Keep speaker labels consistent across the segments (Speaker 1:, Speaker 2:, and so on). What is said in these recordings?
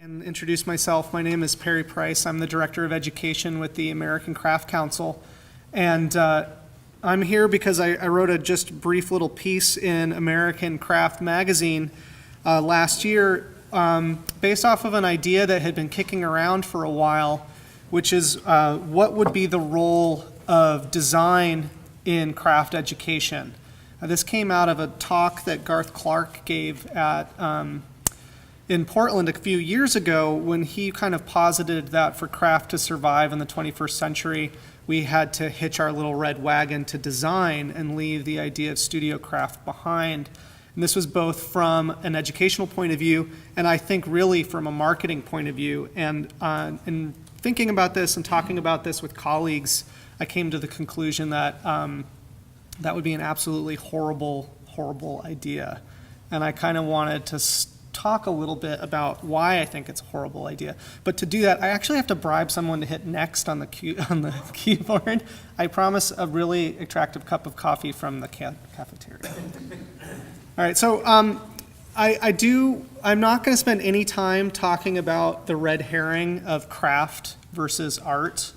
Speaker 1: And introduce myself. My name is Perry Price. I'm the Director of Education with the American Craft Council. And I'm here because I wrote a just brief little piece in American Craft magazine last year based off of an idea that had been kicking around for a while, which is what would be the role of design in craft education. This came out of a talk that Garth Clark gave at in Portland a few years ago, when he kind of posited that for craft to survive in the 21st century, we had to hitch our little red wagon to design and leave the idea of studio craft behind. And this was both from an educational point of view and I think really from a marketing point of view. And in thinking about this and talking about this with colleagues, I came to the conclusion that that would be an absolutely horrible, horrible idea. And I kind of wanted to talk a little bit about why I think it's a horrible idea. But to do that, I actually have to bribe someone to hit next on the keyboard. I promise a really attractive cup of coffee from the cafeteria. All right, so I'm not going to spend any time talking about the red herring of craft versus art.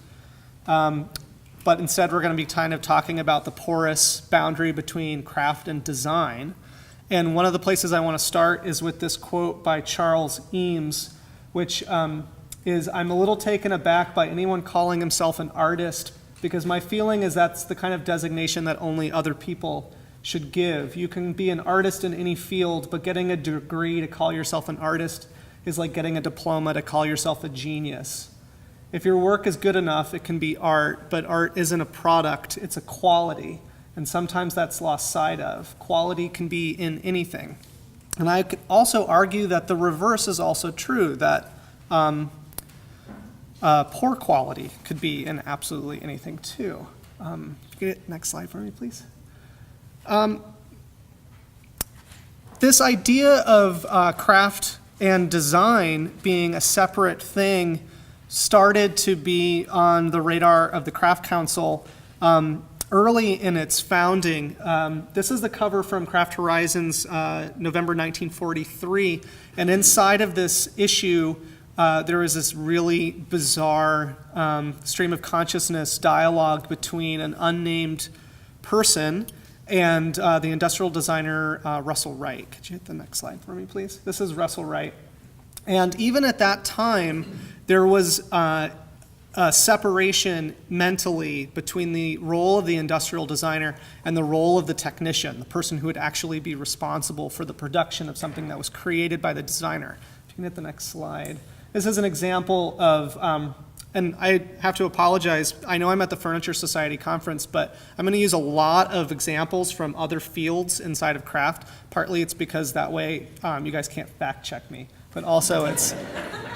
Speaker 1: But instead, we're going to be kind of talking about the porous boundary between craft and design. And one of the places I want to start is with this quote by Charles Eames, which is, "I'm a little taken aback by anyone calling himself an artist, because my feeling is that's the kind of designation that only other people should give. You can be an artist in any field, but getting a degree to call yourself an artist is like getting a diploma to call yourself a genius. If your work is good enough, it can be art, but art isn't a product, it's a quality. And sometimes that's lost sight of. Quality can be in anything." And I could also argue that the reverse is also true, that poor quality could be in absolutely anything too. Next slide for me, please. This idea of craft and design being a separate thing started to be on the radar of the Craft Council early in its founding. This is the cover from Craft Horizons, November 1943, and inside of this issue, there is this really bizarre stream of consciousness dialogue between an unnamed person and the industrial designer Russell Wright. Could you hit the next slide for me, please? This is Russell Wright. And even at that time, there was a separation mentally between the role of the industrial designer and the role of the technician, the person who would actually be responsible for the production of something that was created by the designer. If you can hit the next slide. This is an example of, and I have to apologize, I know I'm at the Furniture Society conference, but I'm going to use a lot of examples from other fields inside of craft. Partly it's because that way you guys can't fact check me, but also it's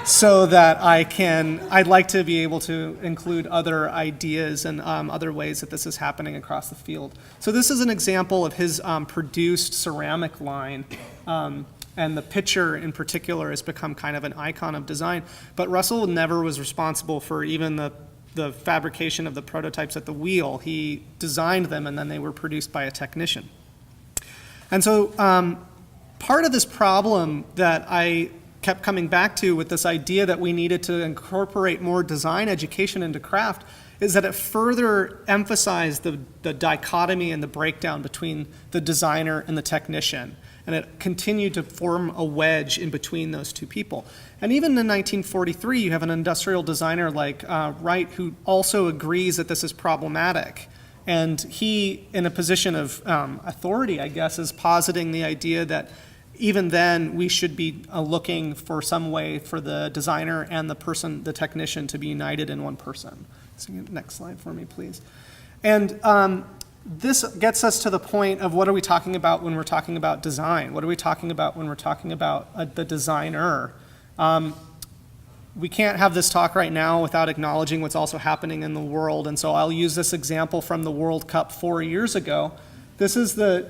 Speaker 1: so that I'd like to be able to include other ideas and other ways that this is happening across the field. So this is an example of his produced ceramic line, and the picture in particular has become kind of an icon of design. But Russell never was responsible for even the fabrication of the prototypes at the wheel. He designed them and then they were produced by a technician. And so part of this problem that I kept coming back to with this idea that we needed to incorporate more design education into craft is that it further emphasized the dichotomy and the breakdown between the designer and the technician. And it continued to form a wedge in between those two people. And even in 1943, you have an industrial designer like Wright who also agrees that this is problematic. And he, in a position of authority, I guess, is positing the idea that even then, we should be looking for some way for the designer and the technician, to be united in one person. So next slide for me, please. And this gets us to the point of what are we talking about when we're talking about design? What are we talking about when we're talking about the designer? We can't have this talk right now without acknowledging what's also happening in the world. And so I'll use this example from the World Cup 4 years ago. This is the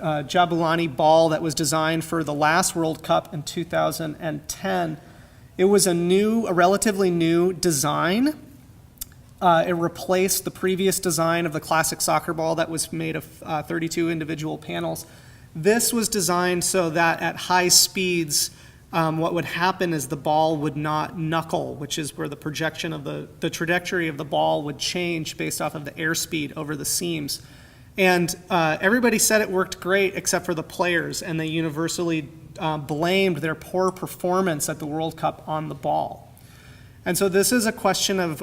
Speaker 1: Jabulani ball that was designed for the last World Cup in 2010. It was a relatively new design. It replaced the previous design of the classic soccer ball that was made of 32 individual panels. This was designed so that at high speeds, what would happen is the ball would not knuckle, which is where the projection of the trajectory of the ball would change based off of the airspeed over the seams. And everybody said it worked great except for the players, and they universally blamed their poor performance at the World Cup on the ball. And so this is a question of,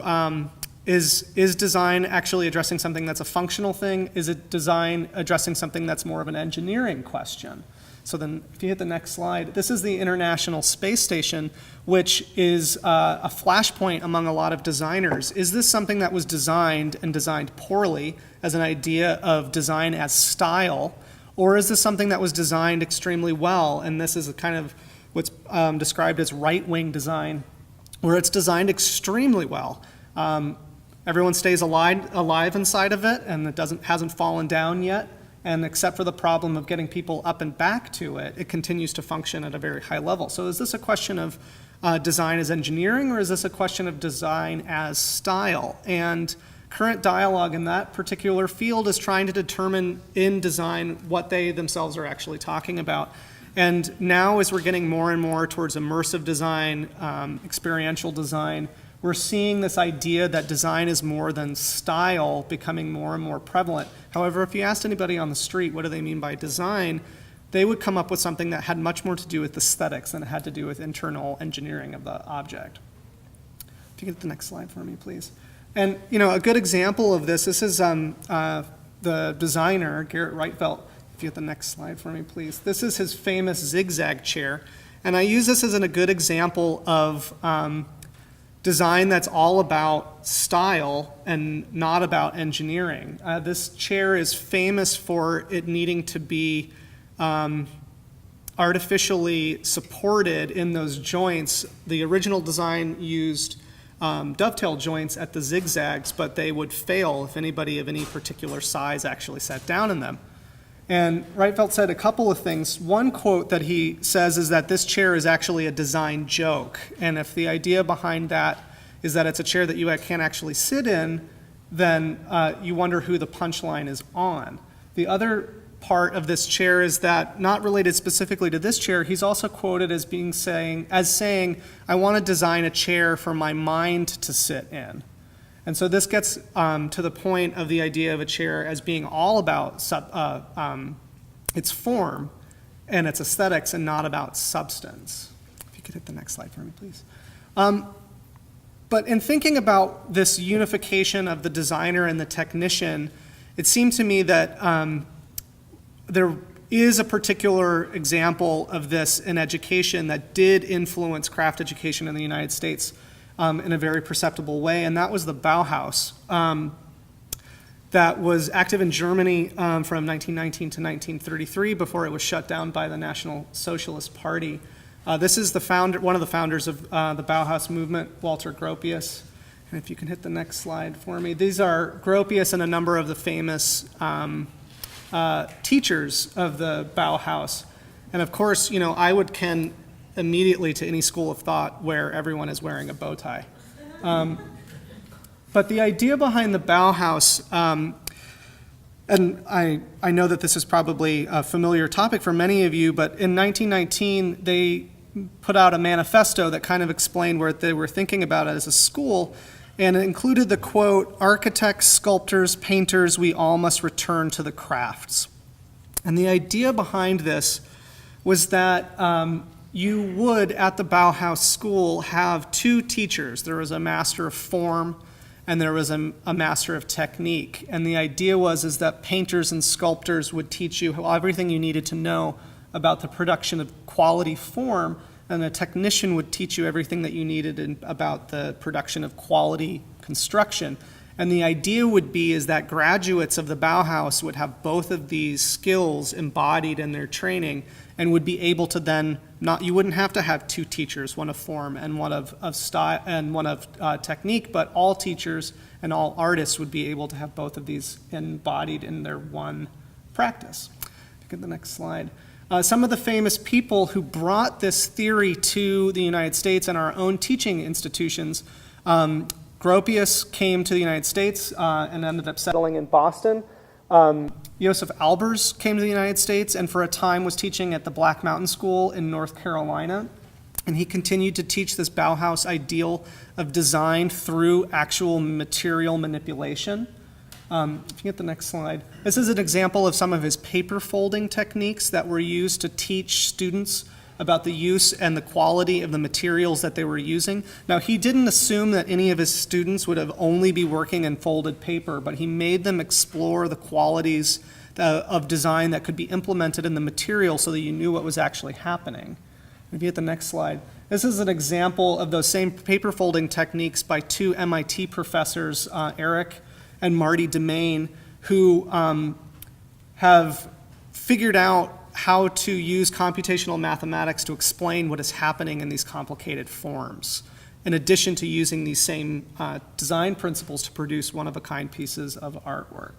Speaker 1: is design actually addressing something that's a functional thing? Is it design addressing something that's more of an engineering question? So then if you hit the next slide, this is the International Space Station, which is a flashpoint among a lot of designers. Is this something that was designed and designed poorly as an idea of design as style, or is this something that was designed extremely well, and this is a kind of what's described as right-wing design, where it's designed extremely well. Everyone stays alive inside of it, and it hasn't fallen down yet. And except for the problem of getting people up and back to it, it continues to function at a very high level. So is this a question of design as engineering, or is this a question of design as style? And current dialogue in that particular field is trying to determine in design what they themselves are actually talking about. And now as we're getting more and more towards immersive design, experiential design, we're seeing this idea that design is more than style becoming more and more prevalent. However, if you asked anybody on the street what do they mean by design, they would come up with something that had much more to do with aesthetics than it had to do with internal engineering of the object. If you get the next slide for me, please. And a good example of this is the designer, Garrett Rietveld. If you get the next slide for me, please. This is his famous zigzag chair. And I use this as a good example of design that's all about style and not about engineering. This chair is famous for it needing to be artificially supported in those joints. The original design used dovetail joints at the zigzags, but they would fail if anybody of any particular size actually sat down in them. And Rietveld said a couple of things. One quote that he says is that this chair is actually a design joke. And if the idea behind that is that it's a chair that you can't actually sit in, then you wonder who the punchline is on. The other part of this chair is that, not related specifically to this chair, he's also quoted as saying, I want to design a chair for my mind to sit in. And so this gets to the point of the idea of a chair as being all about its form and its aesthetics and not about substance. If you could hit the next slide for me, please. But in thinking about this unification of the designer and the technician, it seemed to me that there is a particular example of this in education that did influence craft education in the United States in a very perceptible way, and that was the Bauhaus. That was active in Germany from 1919 to 1933 before it was shut down by the National Socialist Party. This is one of the founders of the Bauhaus movement, Walter Gropius. And if you can hit the next slide for me. These are Gropius and a number of the famous teachers of the Bauhaus. And of course, I would ken immediately to any school of thought where everyone is wearing a bow tie. But the idea behind the Bauhaus, and I know that this is probably a familiar topic for many of you, but in 1919, they put out a manifesto that kind of explained where they were thinking about it as a school, and it included the quote, architects, sculptors, painters, we all must return to the crafts. And the idea behind this was that you would, at the Bauhaus school, have two teachers. There was a master of form and there was a master of technique. And the idea was that painters and sculptors would teach you everything you needed to know about the production of quality form, and a technician would teach you everything that you needed about the production of quality construction. And the idea would be is that graduates of the Bauhaus would have both of these skills embodied in their training and would be able to then you wouldn't have to have two teachers, one of form and one of style and one of technique, but all teachers and all artists would be able to have both of these embodied in their one practice. Look at the next slide. Some of the famous people who brought this theory to the United States and our own teaching institutions, Gropius came to the United States and ended up settling in Boston. Joseph Albers came to the United States and for a time was teaching at the Black Mountain School in North Carolina. And he continued to teach this Bauhaus ideal of design through actual material manipulation. If you get the next slide. This is an example of some of his paper folding techniques that were used to teach students about the use and the quality of the materials that they were using. Now, he didn't assume that any of his students would have only be working in folded paper, but he made them explore the qualities of design that could be implemented in the material so that you knew what was actually happening. If you get the next slide. This is an example of those same paper folding techniques by two MIT professors, Eric and Marty Demain, who have figured out how to use computational mathematics to explain what is happening in these complicated forms, in addition to using these same design principles to produce one-of-a-kind pieces of artwork.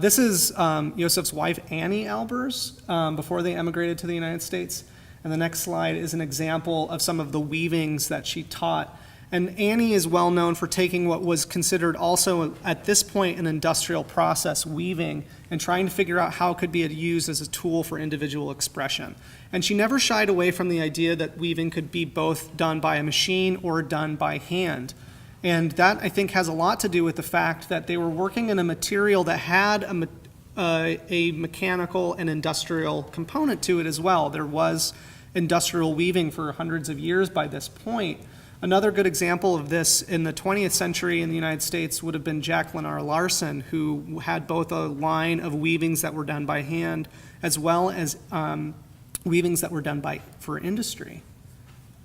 Speaker 1: This is Josef's wife, Annie Albers, before they emigrated to the United States. And the next slide is an example of some of the weavings that she taught. And Annie is well known for taking what was considered also at this point an industrial process, weaving, and trying to figure out how it could be used as a tool for individual expression. And she never shied away from the idea that weaving could be both done by a machine or done by hand. And that, I think, has a lot to do with the fact that they were working in a material that had a mechanical and industrial component to it as well. There was industrial weaving for hundreds of years by this point. Another good example of this in the 20th century in the United States would have been Jacqueline R. Larson, who had both a line of weavings that were done by hand as well as weavings that were done for industry.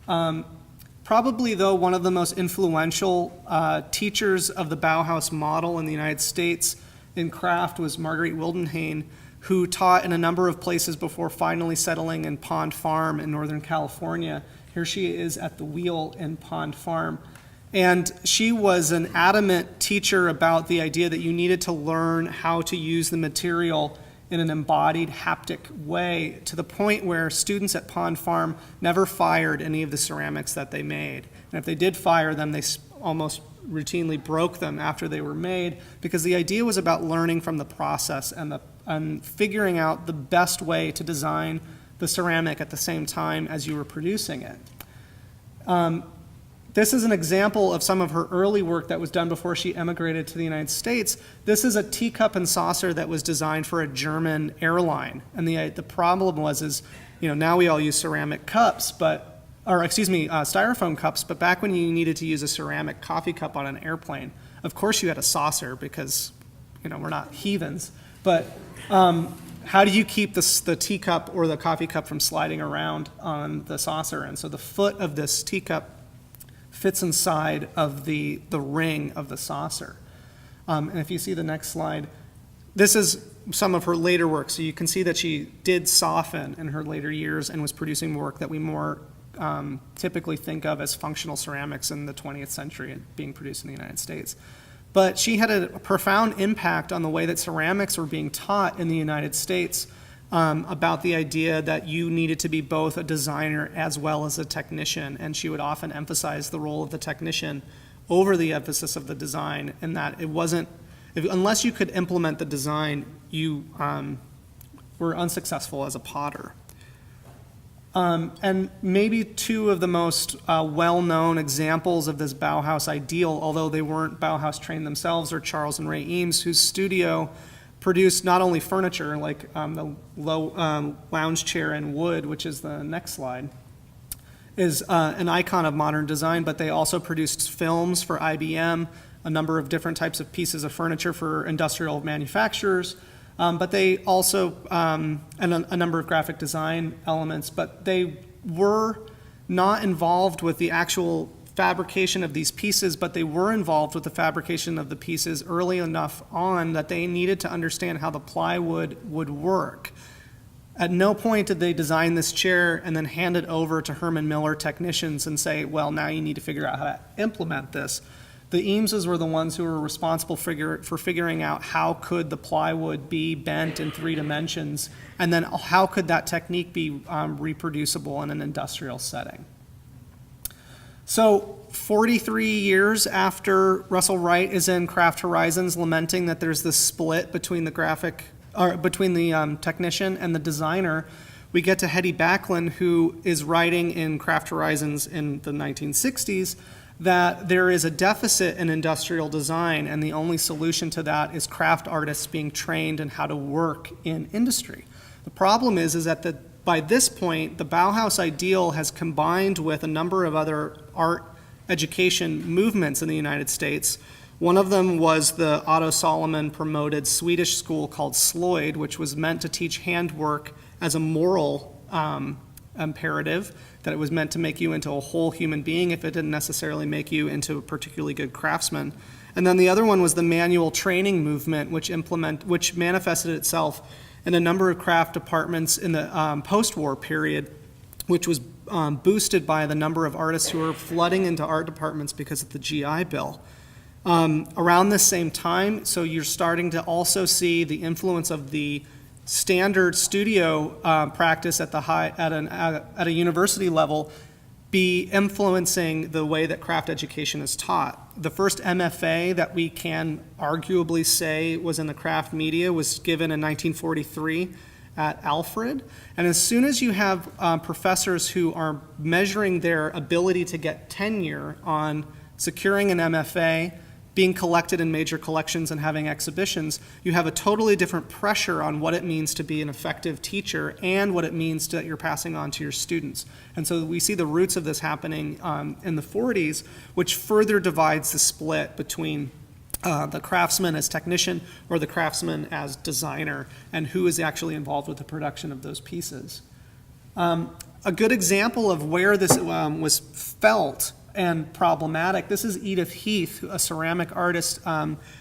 Speaker 1: Probably, though, one of the most influential teachers of the Bauhaus model in the United States in craft was Marguerite Wildenhain, who taught in a number of places before finally settling in Pond Farm in Northern California. Here she is at the wheel in Pond Farm. And she was an adamant teacher about the idea that you needed to learn how to use the material in an embodied, haptic way, to the point where students at Pond Farm never fired any of the ceramics that they made. And if they did fire them, they almost routinely broke them after they were made, because the idea was about learning from the process and figuring out the best way to design the ceramic at the same time as you were producing it. This is an example of some of her early work that was done before she emigrated to the United States. This is a teacup and saucer that was designed for a German airline. And the problem was, now we all use ceramic cups, styrofoam cups, but back when you needed to use a ceramic coffee cup on an airplane, of course you had a saucer because, we're not heathens. But how do you keep the teacup or the coffee cup from sliding around on the saucer? And so the foot of this teacup fits inside of the ring of the saucer. And if you see the next slide, this is some of her later work. So you can see that she did soften in her later years and was producing work that we more typically think of as functional ceramics in the 20th century being produced in the United States. But she had a profound impact on the way that ceramics were being taught in the United States, about the idea that you needed to be both a designer as well as a technician. And she would often emphasize the role of the technician over the emphasis of the design, and that it wasn't, unless you could implement the design, you were unsuccessful as a potter. And maybe two of the most well-known examples of this Bauhaus ideal, although they weren't Bauhaus trained themselves, are Charles and Ray Eames, whose studio produced not only furniture like the lounge chair in wood, which is the next slide, is an icon of modern design, but they also produced films for IBM, a number of different types of pieces of furniture for industrial manufacturers, but they also, and a number of graphic design elements, but they were not involved with the actual fabrication of these pieces, but they were involved with the fabrication of the pieces early enough on that they needed to understand how the plywood would work. At no point did they design this chair and then hand it over to Herman Miller technicians and say, well, now you need to figure out how to implement this. The Eameses were the ones who were responsible for figuring out how could the plywood be bent in 3 dimensions, and then how could that technique be reproducible in an industrial setting. So 43 years after Russell Wright is in Craft Horizons lamenting that there's this split between the technician and the designer, we get to Hetty Backlund, who is writing in Craft Horizons in the 1960s that there is a deficit in industrial design, and the only solution to that is craft artists being trained in how to work in industry. The problem is that by this point, the Bauhaus ideal has combined with a number of other art education movements in the United States. One of them was the Otto Solomon promoted Swedish school called Sloyd, which was meant to teach handwork as a moral imperative, that it was meant to make you into a whole human being if it didn't necessarily make you into a particularly good craftsman. And then the other one was the manual training movement, which manifested itself in a number of craft departments in the post-war period, which was boosted by the number of artists who were flooding into art departments because of the GI Bill. Around this same time, so you're starting to also see the influence of the standard studio practice at a university level be influencing the way that craft education is taught. The first MFA that we can arguably say was in the craft media was given in 1943 at Alfred. And as soon as you have professors who are measuring their ability to get tenure on securing an MFA, being collected in major collections and having exhibitions, you have a totally different pressure on what it means to be an effective teacher and what it means that you're passing on to your students. And so we see the roots of this happening in the 40s, which further divides the split between the craftsman as technician or the craftsman as designer, and who is actually involved with the production of those pieces. A good example of where this was felt and problematic. This is Edith Heath, a ceramic artist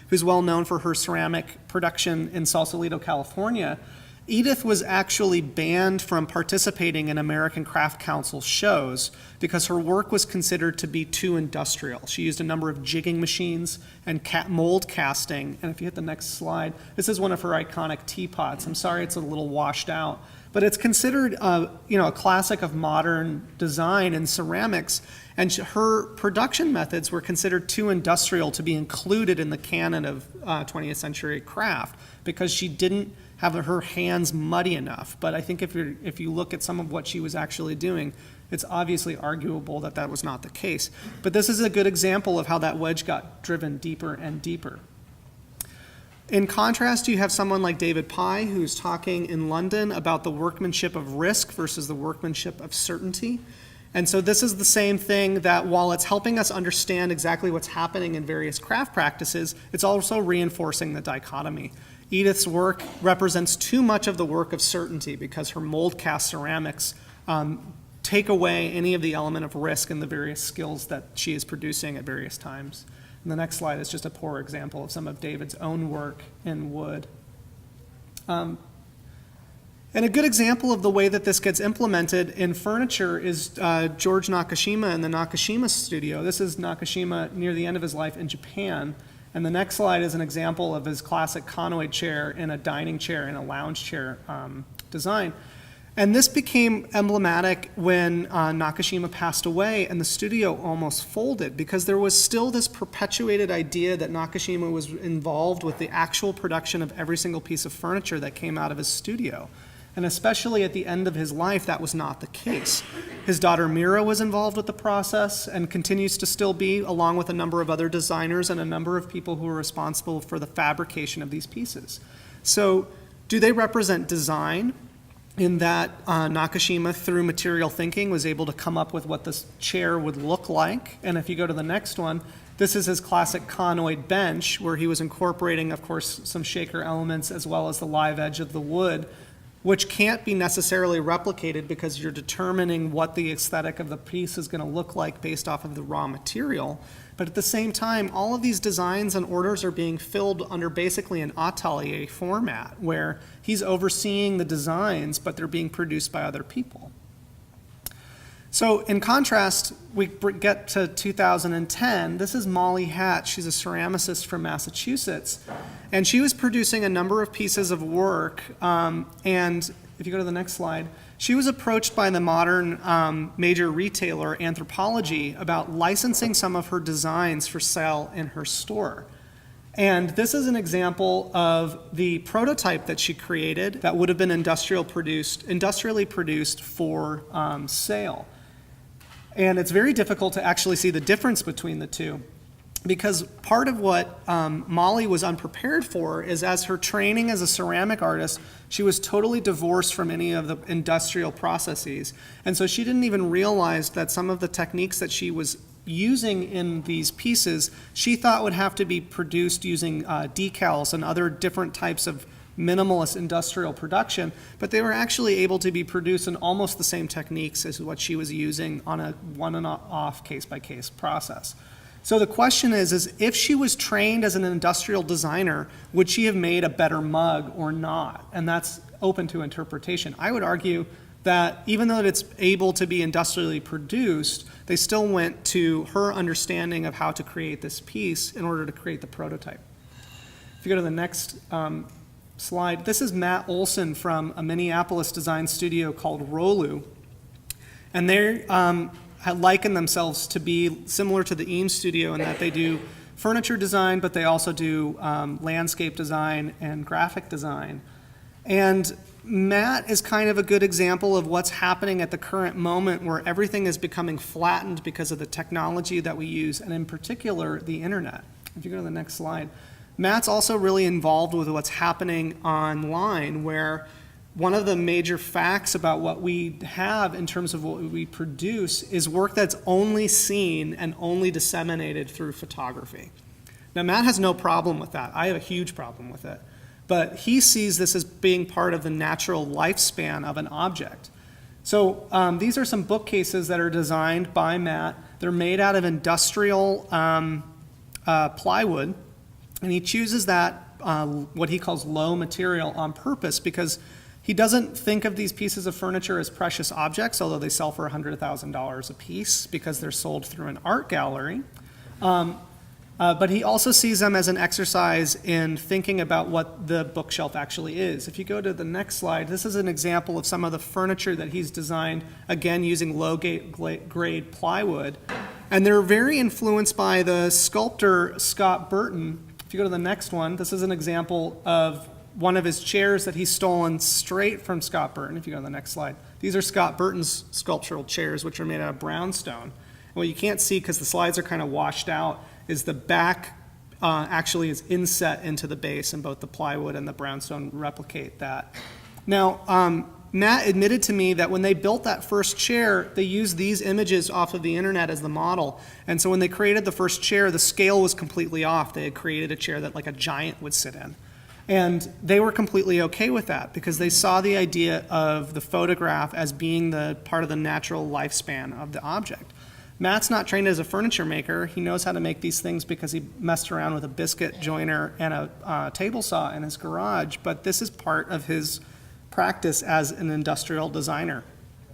Speaker 1: who's well known for her ceramic production in Sausalito, California. Edith was actually banned from participating in American Craft Council shows because her work was considered to be too industrial. She used a number of jigging machines and mold casting. And if you hit the next slide, this is one of her iconic teapots. I'm sorry it's a little washed out, but it's considered a classic of modern design in ceramics. And her production methods were considered too industrial to be included in the canon of 20th century craft because she didn't have her hands muddy enough. But I think if you look at some of what she was actually doing, it's obviously arguable that that was not the case. But this is a good example of how that wedge got driven deeper and deeper. In contrast, you have someone like David Pye, who's talking in London about the workmanship of risk versus the workmanship of certainty. And so this is the same thing that while it's helping us understand exactly what's happening in various craft practices, it's also reinforcing the dichotomy. Edith's work represents too much of the work of certainty because her mold cast ceramics take away any of the element of risk in the various skills that she is producing at various times. And the next slide is just a poor example of some of David's own work in wood. And a good example of the way that this gets implemented in furniture is George Nakashima in the Nakashima studio. This is Nakashima near the end of his life in Japan. And the next slide is an example of his classic conoid chair in a dining chair and a lounge chair design. And this became emblematic when Nakashima passed away and the studio almost folded because there was still this perpetuated idea that Nakashima was involved with the actual production of every single piece of furniture that came out of his studio. And especially at the end of his life, that was not the case. His daughter Mira was involved with the process and continues to still be, along with a number of other designers and a number of people who are responsible for the fabrication of these pieces. So do they represent design in that Nakashima, through material thinking, was able to come up with what this chair would look like? And if you go to the next one, this is his classic conoid bench, where he was incorporating, of course, some shaker elements as well as the live edge of the wood, which can't be necessarily replicated because you're determining what the aesthetic of the piece is going to look like based off of the raw material. But at the same time, all of these designs and orders are being filled under basically an atelier format, where he's overseeing the designs, but they're being produced by other people. So in contrast, we get to 2010. This is Molly Hatch. She's a ceramicist from Massachusetts. And she was producing a number of pieces of work. And if you go to the next slide, she was approached by the modern major retailer, Anthropologie, about licensing some of her designs for sale in her store. And this is an example of the prototype that she created that would have been industrially produced for sale. And it's very difficult to actually see the difference between the two, because part of what Molly was unprepared for is, as her training as a ceramic artist, she was totally divorced from any of the industrial processes. And so she didn't even realize that some of the techniques that she was using in these pieces, she thought would have to be produced using decals and other different types of minimalist industrial production, but they were actually able to be produced in almost the same techniques as what she was using on a one-and-off case-by-case process. So the question is if she was trained as an industrial designer, would she have made a better mug or not? And that's open to interpretation. I would argue that even though it's able to be industrially produced, they still went to her understanding of how to create this piece in order to create the prototype. If you go to the next slide, this is Matt Olson from a Minneapolis design studio called Rolu. And they liken themselves to be similar to the Eames studio in that they do furniture design, but they also do landscape design and graphic design. And Matt is kind of a good example of what's happening at the current moment, where everything is becoming flattened because of the technology that we use, and in particular, the internet. If you go to the next slide. Matt's also really involved with what's happening online, where one of the major facts about what we have in terms of what we produce is work that's only seen and only disseminated through photography. Now, Matt has no problem with that. I have a huge problem with it. But he sees this as being part of the natural lifespan of an object. So these are some bookcases that are designed by Matt. They're made out of industrial plywood, and he chooses that, what he calls low material, on purpose, because he doesn't think of these pieces of furniture as precious objects, although they sell for $100,000 a piece because they're sold through an art gallery. But he also sees them as an exercise in thinking about what the bookshelf actually is. If you go to the next slide, this is an example of some of the furniture that he's designed, again using low-grade plywood. And they're very influenced by the sculptor Scott Burton. If you go to the next one, this is an example of one of his chairs that he's stolen straight from Scott Burton. If you go to the next slide. These are Scott Burton's sculptural chairs, which are made out of brownstone. What you can't see, because the slides are kind of washed out, is the back actually is inset into the base, and both the plywood and the brownstone replicate that. Now, Matt admitted to me that when they built that first chair, they used these images off of the internet as the model. And so when they created the first chair, the scale was completely off. They had created a chair that like a giant would sit in. And they were completely okay with that because they saw the idea of the photograph as being the part of the natural lifespan of the object. Matt's not trained as a furniture maker. He knows how to make these things because he messed around with a biscuit joiner and a table saw in his garage, but this is part of his practice as an industrial designer.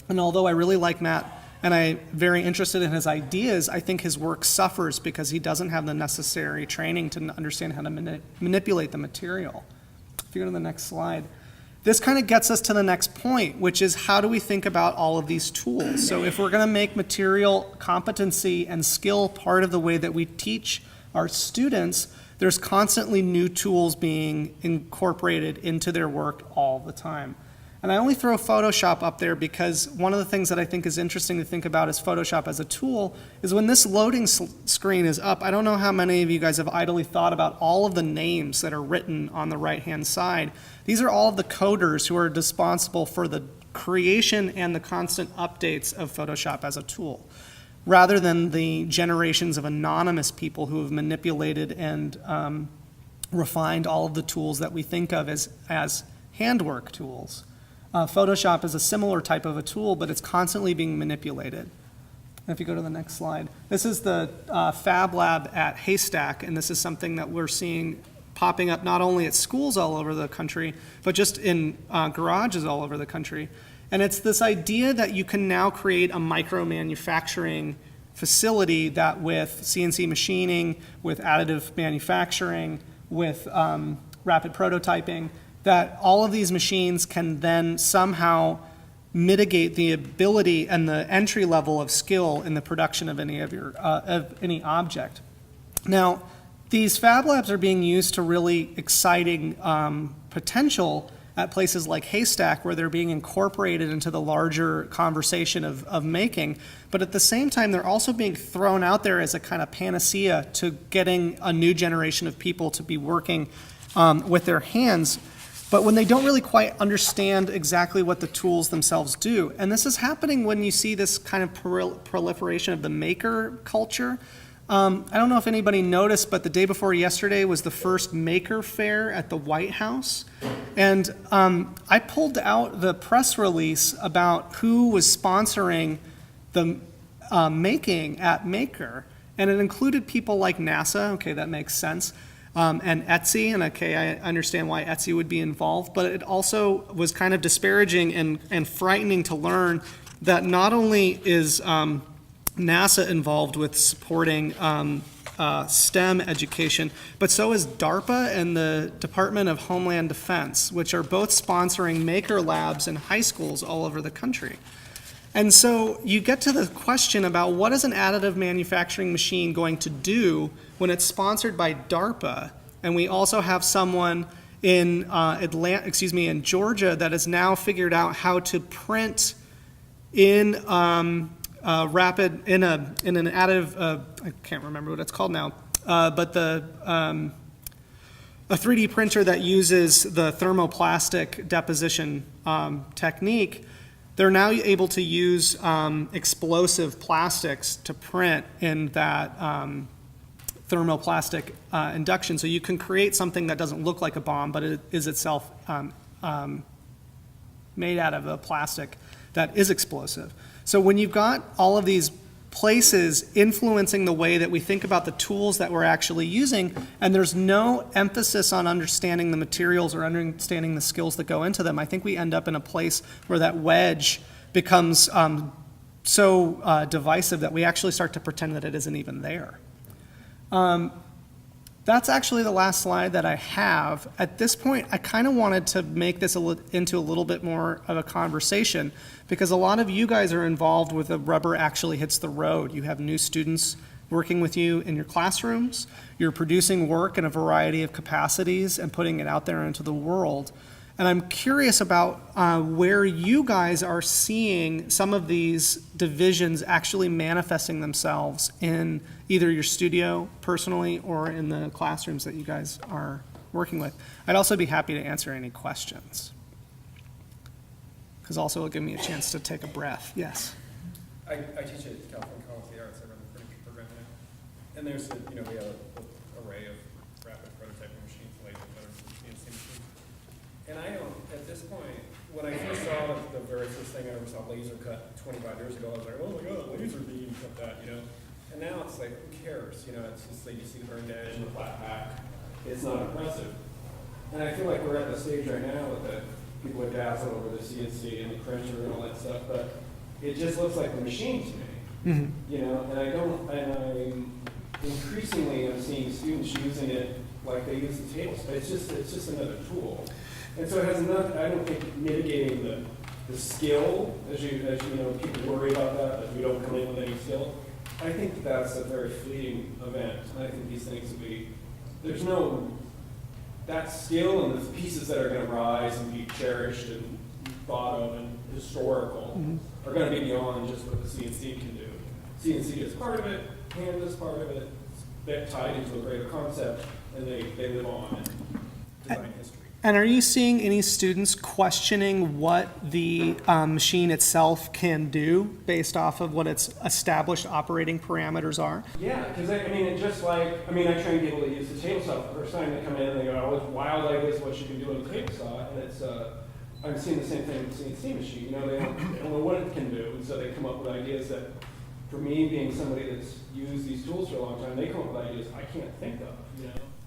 Speaker 1: And although I really like Matt and I'm very interested in his ideas, I think his work suffers because he doesn't have the necessary training to understand how to manipulate the material. If you go to the next slide. This kind of gets us to the next point, which is how do we think about all of these tools? So if we're going to make material competency and skill part of the way that we teach our students, there's constantly new tools being incorporated into their work all the time. And I only throw Photoshop up there because one of the things that I think is interesting to think about as Photoshop as a tool is when this loading screen is up, I don't know how many of you guys have idly thought about all of the names that are written on the right-hand side. These are all of the coders who are responsible for the creation and the constant updates of Photoshop as a tool, rather than the generations of anonymous people who have manipulated and refined all of the tools that we think of as handwork tools. Photoshop is a similar type of a tool, but it's constantly being manipulated. If you go to the next slide. This is the Fab Lab at Haystack, and this is something that we're seeing popping up not only at schools all over the country, but just in garages all over the country. And it's this idea that you can now create a micro-manufacturing facility that with CNC machining, with additive manufacturing, with rapid prototyping, that all of these machines can then somehow mitigate the ability and the entry level of skill in the production of any of any object. Now, these fab labs are being used to really exciting potential at places like Haystack, where they're being incorporated into the larger conversation of making. But at the same time, they're also being thrown out there as a kind of panacea to getting a new generation of people to be working with their hands, but when they don't really quite understand exactly what the tools themselves do. And this is happening when you see this kind of proliferation of the maker culture. I don't know if anybody noticed, but the day before yesterday was the first Maker Fair at the White House. And I pulled out the press release about who was sponsoring the making at Maker. And it included people like NASA, okay, that makes sense, and Etsy, and okay, I understand why Etsy would be involved, but it also was kind of disparaging and frightening to learn that not only is NASA involved with supporting STEM education, but so is DARPA and the Department of Homeland Defense, which are both sponsoring maker labs in high schools all over the country. And so you get to the question about what is an additive manufacturing machine going to do when it's sponsored by DARPA, and we also have someone in in Georgia that has now figured out how to print in an additive, I can't remember what it's called now, but a 3D printer that uses the thermoplastic deposition technique. They're now able to use explosive plastics to print in that thermoplastic induction. So you can create something that doesn't look like a bomb, but it is itself made out of a plastic that is explosive. So when you've got all of these places influencing the way that we think about the tools that we're actually using, and there's no emphasis on understanding the materials or understanding the skills that go into them, I think we end up in a place where that wedge becomes so divisive that we actually start to pretend that it isn't even there. That's actually the last slide that I have. At this point, I kind of wanted to make this into a little bit more of a conversation, because a lot of you guys are involved with the rubber actually hits the road. You have new students working with you in your classrooms. You're producing work in a variety of capacities and putting it out there into the world. And I'm curious about where you guys are seeing some of these divisions actually manifesting themselves in either your studio personally or in the classrooms that you guys are working with. I'd also be happy to answer any questions, because also it'll give me a chance to take a breath. Yes?
Speaker 2: I teach at California College of the Arts. I run the furniture program there. And there's, we have an array of rapid prototyping machines, laser cutters, and CNC machines. And I don't, at this point, when I first saw the very first thing I ever saw laser cut 25 years ago, I was like, oh my God, laser beam cut that, And now it's like, who cares? It's just like you see the burned edge and the flat pack. It's not impressive. And I feel like we're at the stage right now with the people are dazzled over the CNC and the printer and all that stuff, but it just looks like a machine to me. Mm-hmm. And I'm increasingly I'm seeing students using it like they use the tables, but it's just another tool. And so it has enough, I don't think, mitigating the skill, as you know, people worry about that we don't come in with any skill. I think that's a very fleeting event. And I think these things will be, there's no, that skill and the pieces that are going to rise and be cherished and thought of and historical are going to be beyond just what the CNC can do. CNC is part of it, hand is part of it, it's tied into a greater concept, and they live on in design history.
Speaker 1: And are you seeing any students questioning what the machine itself can do based off of what its established operating parameters are?
Speaker 2: Yeah, because I train people to use the table saw. The first time they come in and they go, oh, it's wild like this, what you can do with a table saw, and it's, I'm seeing the same thing with the CNC machine. They don't know what it can do, and so they come up with ideas that, for me, being somebody that's used these tools for a long time, they come up with ideas I can't think of,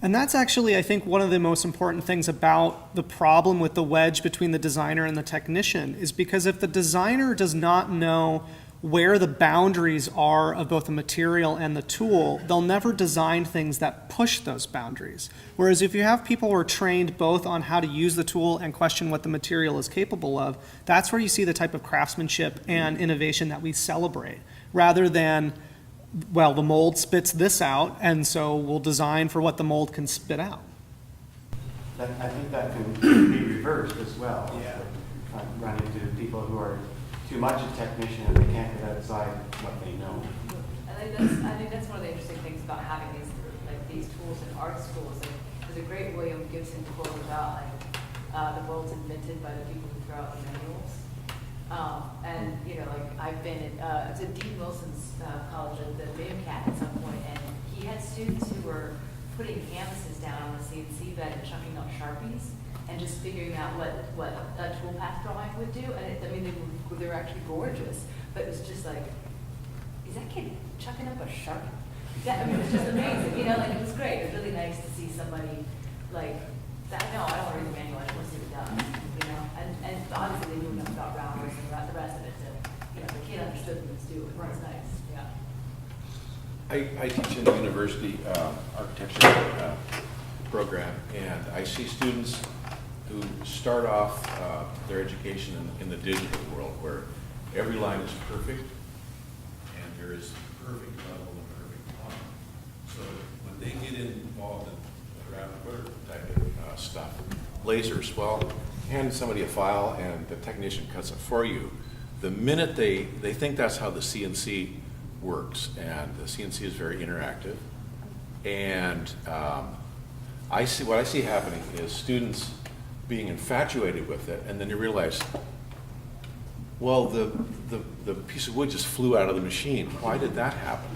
Speaker 1: And that's actually, I think, one of the most important things about the problem with the wedge between the designer and the technician is because if the designer does not know where the boundaries are of both the material and the tool, they'll never design things that push those boundaries. Whereas if you have people who are trained both on how to use the tool and question what the material is capable of, that's where you see the type of craftsmanship and innovation that we celebrate, rather than well, the mold spits this out, and so we'll design for what the mold can spit out.
Speaker 3: I think that can be reversed as well.
Speaker 2: Yeah.
Speaker 3: Run into people who are too much a technician and they can't get outside what they know.
Speaker 4: I think that's one of the interesting things about having these tools in art schools. There's a great William Gibson quote about the world's invented by the people who throw out the manuals. And I've been at Dean Wilson's college at the MIMCAT at some point, and he had students who were putting canvases down on the CNC bed and chucking up Sharpies and just figuring out what a toolpath drawing would do. And they were actually gorgeous, but it was just like, is that kid chucking up a Sharpie? It was just amazing, it was great. It was really nice to see somebody like that. No, I don't want to read the manual, I just want to see what it does, and obviously they knew enough about rounders and the rest of it to, the kid understood what he was doing. It was nice, yeah.
Speaker 5: I teach in the university architecture program, and I see students who start off their education in the digital world where every line is perfect and there is perfect level and perfect line. So when they get involved in graphic prototyping stuff, lasers, well, hand somebody a file and the technician cuts it for you. The minute they think that's how the CNC works, and the CNC is very interactive, and what I see happening is students being infatuated with it, and then you realize, well, the piece of wood just flew out of the machine. Why did that happen?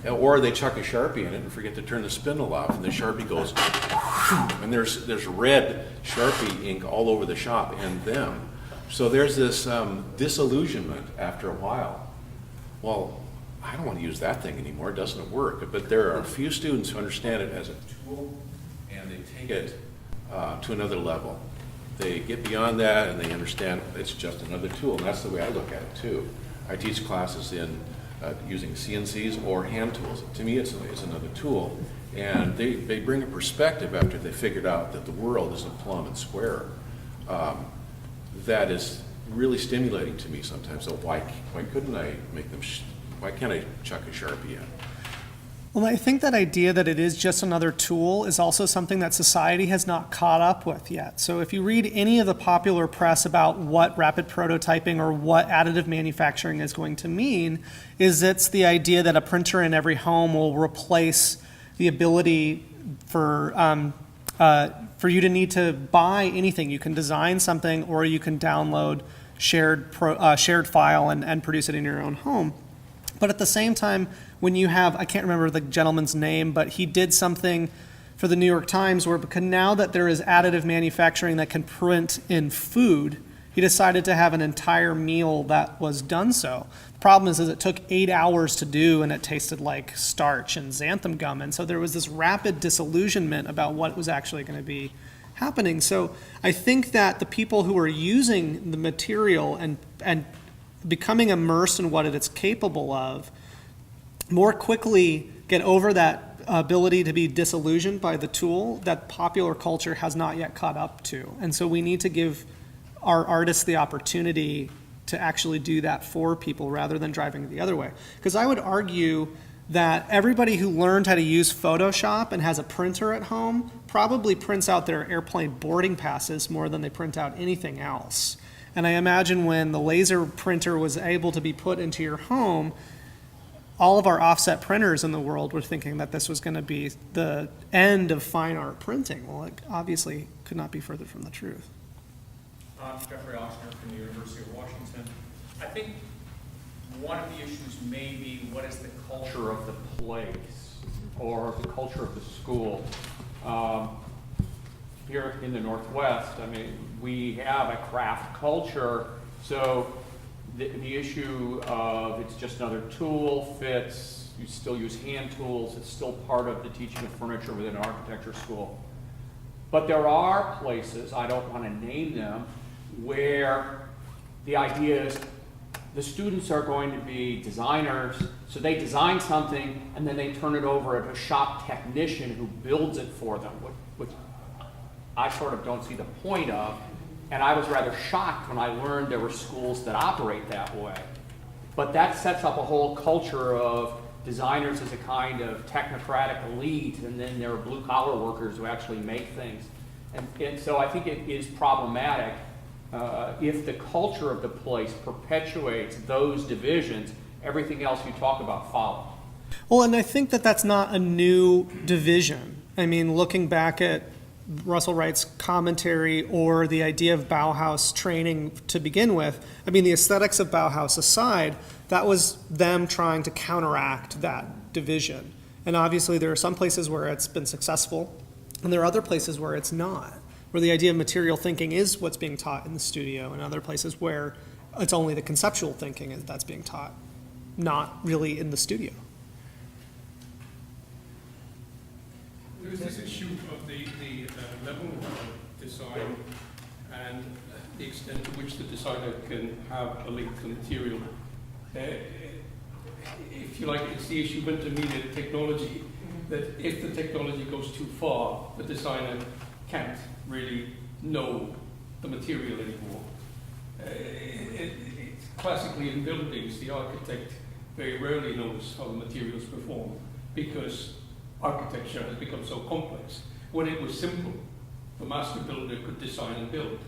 Speaker 5: Or they chuck a Sharpie in it and forget to turn the spindle off, and the Sharpie goes, and there's red Sharpie ink all over the shop and them. So there's this disillusionment after a while. Well, I don't want to use that thing anymore. It doesn't work. But there are a few students who understand it as a tool, and they take it to another level. They get beyond that, and they understand it's just another tool. And that's the way I look at it too. I teach classes in using CNCs or hand tools. To me, it's another tool, and they bring a perspective after they figured out that the world isn't plumb and square. That is really stimulating to me sometimes. So why couldn't I make them? Why can't I chuck a Sharpie in?
Speaker 1: Well, I think that idea that it is just another tool is also something that society has not caught up with yet. So if you read any of the popular press about what rapid prototyping or what additive manufacturing is going to mean, it's the idea that a printer in every home will replace the ability for you to need to buy anything. You can design something, or you can download shared file and produce it in your own home. But at the same time, when you have, I can't remember the gentleman's name, but he did something for the New York Times where, because now that there is additive manufacturing that can print in food, he decided to have an entire meal that was done so. The problem is it took 8 hours to do, and it tasted like starch and xanthan gum. And so there was this rapid disillusionment about what was actually going to be happening. So I think that the people who are using the material and becoming immersed in what it is capable of more quickly get over that ability to be disillusioned by the tool that popular culture has not yet caught up to. And so we need to give our artists the opportunity to actually do that for people rather than driving it the other way. Because I would argue that everybody who learned how to use Photoshop and has a printer at home probably prints out their airplane boarding passes more than they print out anything else. And I imagine when the laser printer was able to be put into your home, all of our offset printers in the world were thinking that this was going to be the end of fine art printing. Well, it obviously could not be further from the truth.
Speaker 6: Jeffrey Osner from the University of Washington. I think one of the issues may be what is the culture of the place or the culture of the school. Here in the Northwest, we have a craft culture, so the issue of it's just another tool fits, you still use hand tools, it's still part of the teaching of furniture within an architecture school. But there are places, I don't want to name them, where the idea is the students are going to be designers, so they design something and then they turn it over to a shop technician who builds it for them, which I sort of don't see the point of. And I was rather shocked when I learned there were schools that operate that way. But that sets up a whole culture of designers as a kind of technocratic elite, and then there are blue-collar workers who actually make things. And so I think it is problematic if the culture of the place perpetuates those divisions, everything else you talk about follows.
Speaker 1: Well, and I think that that's not a new division. I mean, looking back at Russell Wright's commentary or the idea of Bauhaus training to begin with, I mean, the aesthetics of Bauhaus aside, that was them trying to counteract that division. And obviously there are some places where it's been successful, and there are other places where it's not, where the idea of material thinking is what's being taught in the studio, and other places where it's only the conceptual thinking that's being taught, not really in the studio.
Speaker 7: There is this issue of the level of design and the extent to which the designer can have a link to material. If you like, it's the issue of intermediate technology, that if the technology goes too far, the designer can't really know the material anymore. Classically in buildings, the architect very rarely knows how the materials perform because architecture has become so complex. When it was simple, the master builder could design and build.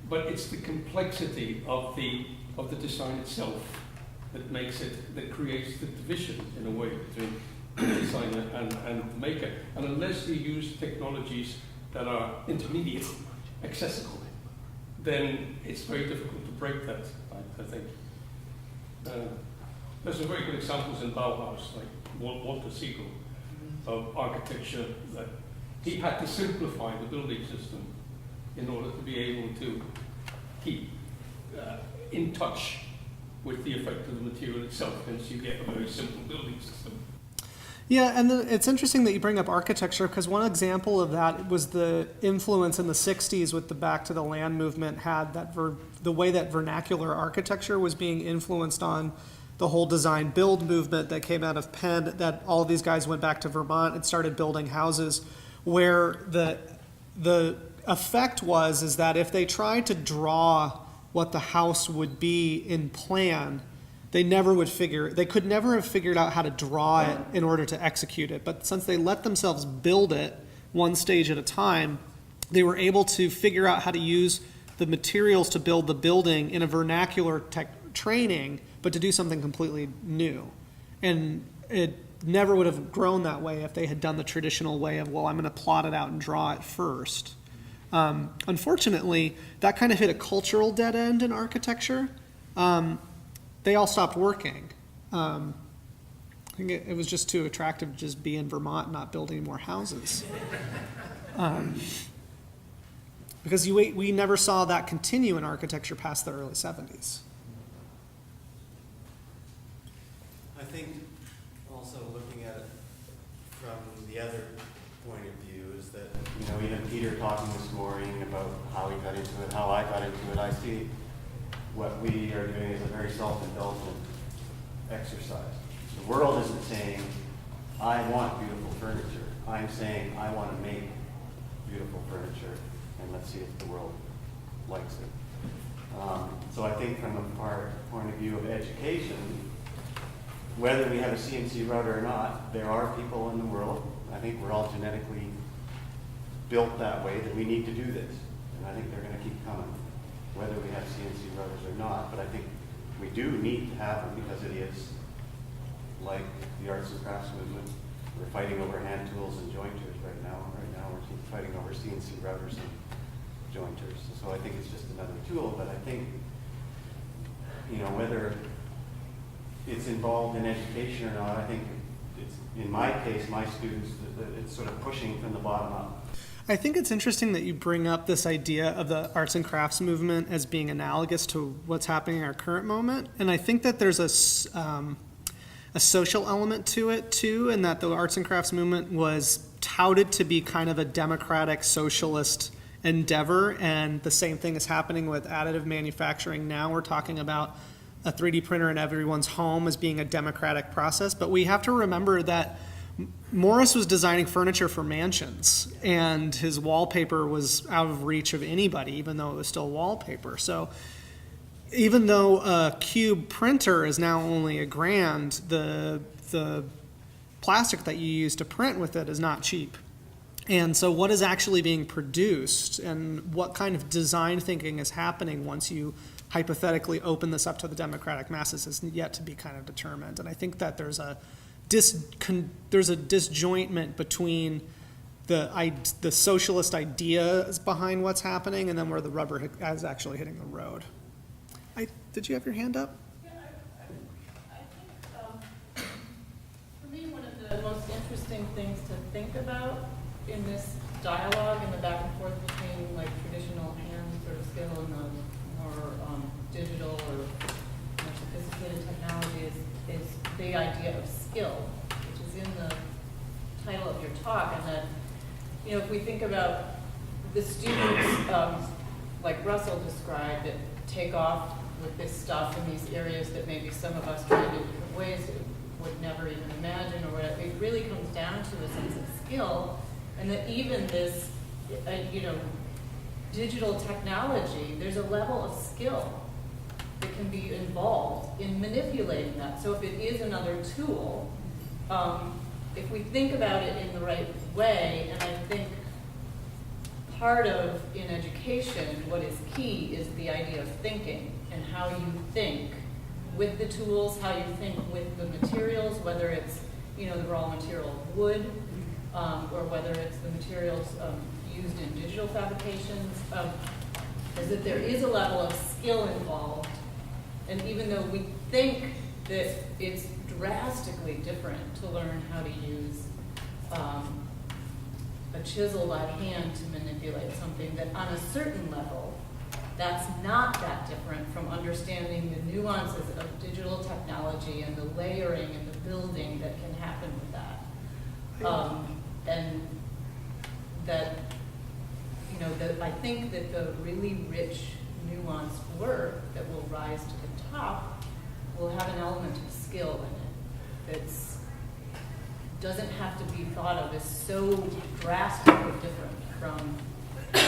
Speaker 7: But it's the complexity of the design itself that makes it, that creates the division in a way between the designer and the maker. And unless you use technologies that are intermediate, accessible, then it's very difficult to break that, I think. There's some very good examples in Bauhaus, like Walter Siegel, of architecture, that he had to simplify the building system in order to be able to keep in touch with the effect of the material itself, hence you get a very simple building system.
Speaker 1: Yeah, and it's interesting that you bring up architecture, because one example of that was the influence in the 60s with the Back to the Land movement had that the way that vernacular architecture was being influenced on the whole design build movement that came out of Penn, that all of these guys went back to Vermont and started building houses, where the effect is that if they tried to draw what the house would be in plan, they could never have figured out how to draw it in order to execute it. But since they let themselves build it one stage at a time, they were able to figure out how to use the materials to build the building in a vernacular training, but to do something completely new. And it never would have grown that way if they had done the traditional way of, well, I'm going to plot it out and draw it first. Unfortunately, that kind of hit a cultural dead end in architecture. They all stopped working. I think it was just too attractive to just be in Vermont and not build any more houses. Because we never saw that continue in architecture past the early 70s.
Speaker 8: I think also looking at it from the other point of view is that,
Speaker 3: You know, even Peter talking this morning about how he got into it, how I got into it, I see what we are doing is a very self-indulgent exercise. The world isn't saying, I want beautiful furniture. I'm saying, I want to make beautiful furniture, and let's see if the world likes it. So I think from a point of view of education, whether we have a CNC router or not, there are people in the world, I think we're all genetically built that way, that we need to do this. And I think they're going to keep coming, whether we have CNC routers or not. But I think we do need to have them because it is like the arts and crafts movement. We're fighting over hand tools and jointers right now. Right now we're fighting over CNC routers and jointers. So I think it's just another tool. But I think, you know, whether it's involved in education or not, I think it's, in my case, my students, it's sort of pushing from the bottom up.
Speaker 1: I think it's interesting that you bring up this idea of the arts and crafts movement as being analogous to what's happening in our current moment. And I think that there's a social element to it too, and that the arts and crafts movement was touted to be kind of a democratic socialist endeavor. And the same thing is happening with additive manufacturing. Now we're talking about a 3D printer in everyone's home as being a democratic process. But we have to remember that Morris was designing furniture for mansions, and his wallpaper was out of reach of anybody, even though it was still wallpaper. So even though a cube printer is now only $1,000, the the plastic that you use to print with it is not cheap. And so what is actually being produced and what kind of design thinking is happening once you hypothetically open this up to the democratic masses is yet to be kind of determined. And I think that there's a disjointment between the socialist ideas behind what's happening and then where the rubber is actually hitting the road. Did you have your hand up?
Speaker 9: Yeah, I think, for me, one of the most interesting things to think about in this dialogue and the back and forth between like traditional hand sort of skill and the more digital or more sophisticated technology is the idea of skill, which is in the title of your talk. And that, you know, if we think about the students, like Russell described, that take off with this stuff in these areas that maybe some of us try to do different ways would never even imagine, or what it really comes down to a sense of skill, and that even this, you know, digital technology, there's a level of skill that can be involved in manipulating that. So if it is another tool, if we think about it in the right way, and I think part of, in education, what is key is the idea of thinking and how you think with the tools, how you think with the materials, whether it's, you know, the raw material of wood, or whether it's the materials used in digital fabrications, is that there is a level of skill involved. And even though we think that it's drastically different to learn how to use a chisel by hand to manipulate something, that on a certain level, that's not that different from understanding the nuances of digital technology and the layering and the building that can happen with that. And that, you know, that I think that the really rich, nuanced work that will rise to the top will have an element of skill in it that's doesn't have to be thought of as so drastically different from the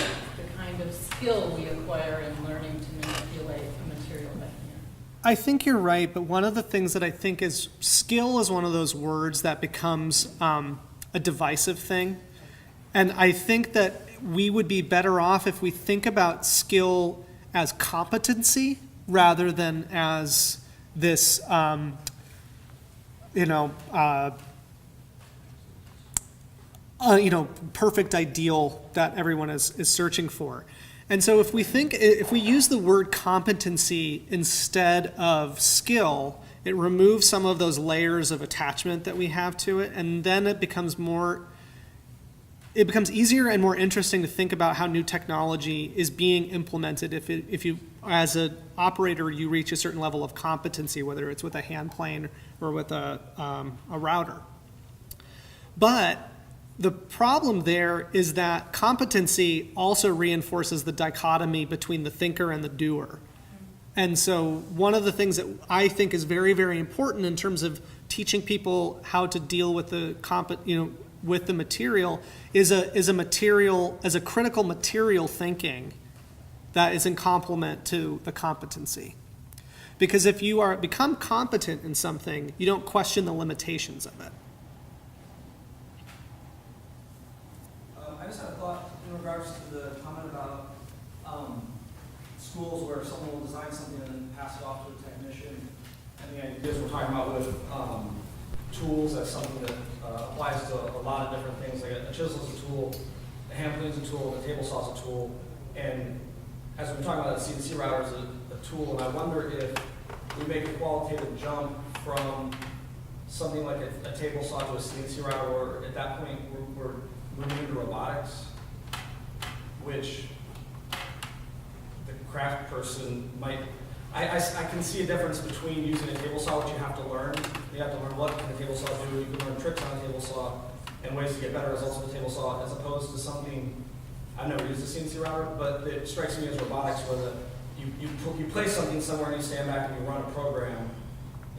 Speaker 9: kind of skill we acquire in learning to manipulate a material by hand.
Speaker 1: I think you're right, but one of the things that I think is skill is one of those words that becomes a divisive thing. And I think that we would be better off if we think about skill as competency rather than as this, perfect ideal that everyone is searching for. And so if we use the word competency instead of skill, it removes some of those layers of attachment that we have to it, and then it becomes easier and more interesting to think about how new technology is being implemented if you, as an operator, you reach a certain level of competency, whether it's with a hand plane or with a router. But the problem there is that competency also reinforces the dichotomy between the thinker and the doer. And so one of the things that I think is very, very important in terms of teaching people how to deal with with the material is a critical material thinking that is in complement to the competency. Because if you become competent in something, you don't question the limitations of it.
Speaker 10: I just had a thought in regards to the comment about schools where someone will design something and then pass it off to a technician. And the ideas we're talking about with tools, that's something that applies to a lot of different things. Like a chisel is a tool, a hand plane is a tool, a table saw is a tool. And as we're talking about, a CNC router is a tool. And I wonder if we make a qualitative jump from something like a table saw to a CNC router, or at that point we're moving into robotics, which the craft person might, I can see a difference between using a table saw, which you have to learn. You have to learn what can a table saw do. You can learn tricks on a table saw and ways to get better results with a table saw, as opposed to something, I've never used a CNC router, but it strikes me as robotics, where you place something somewhere and you stand back and you run a program,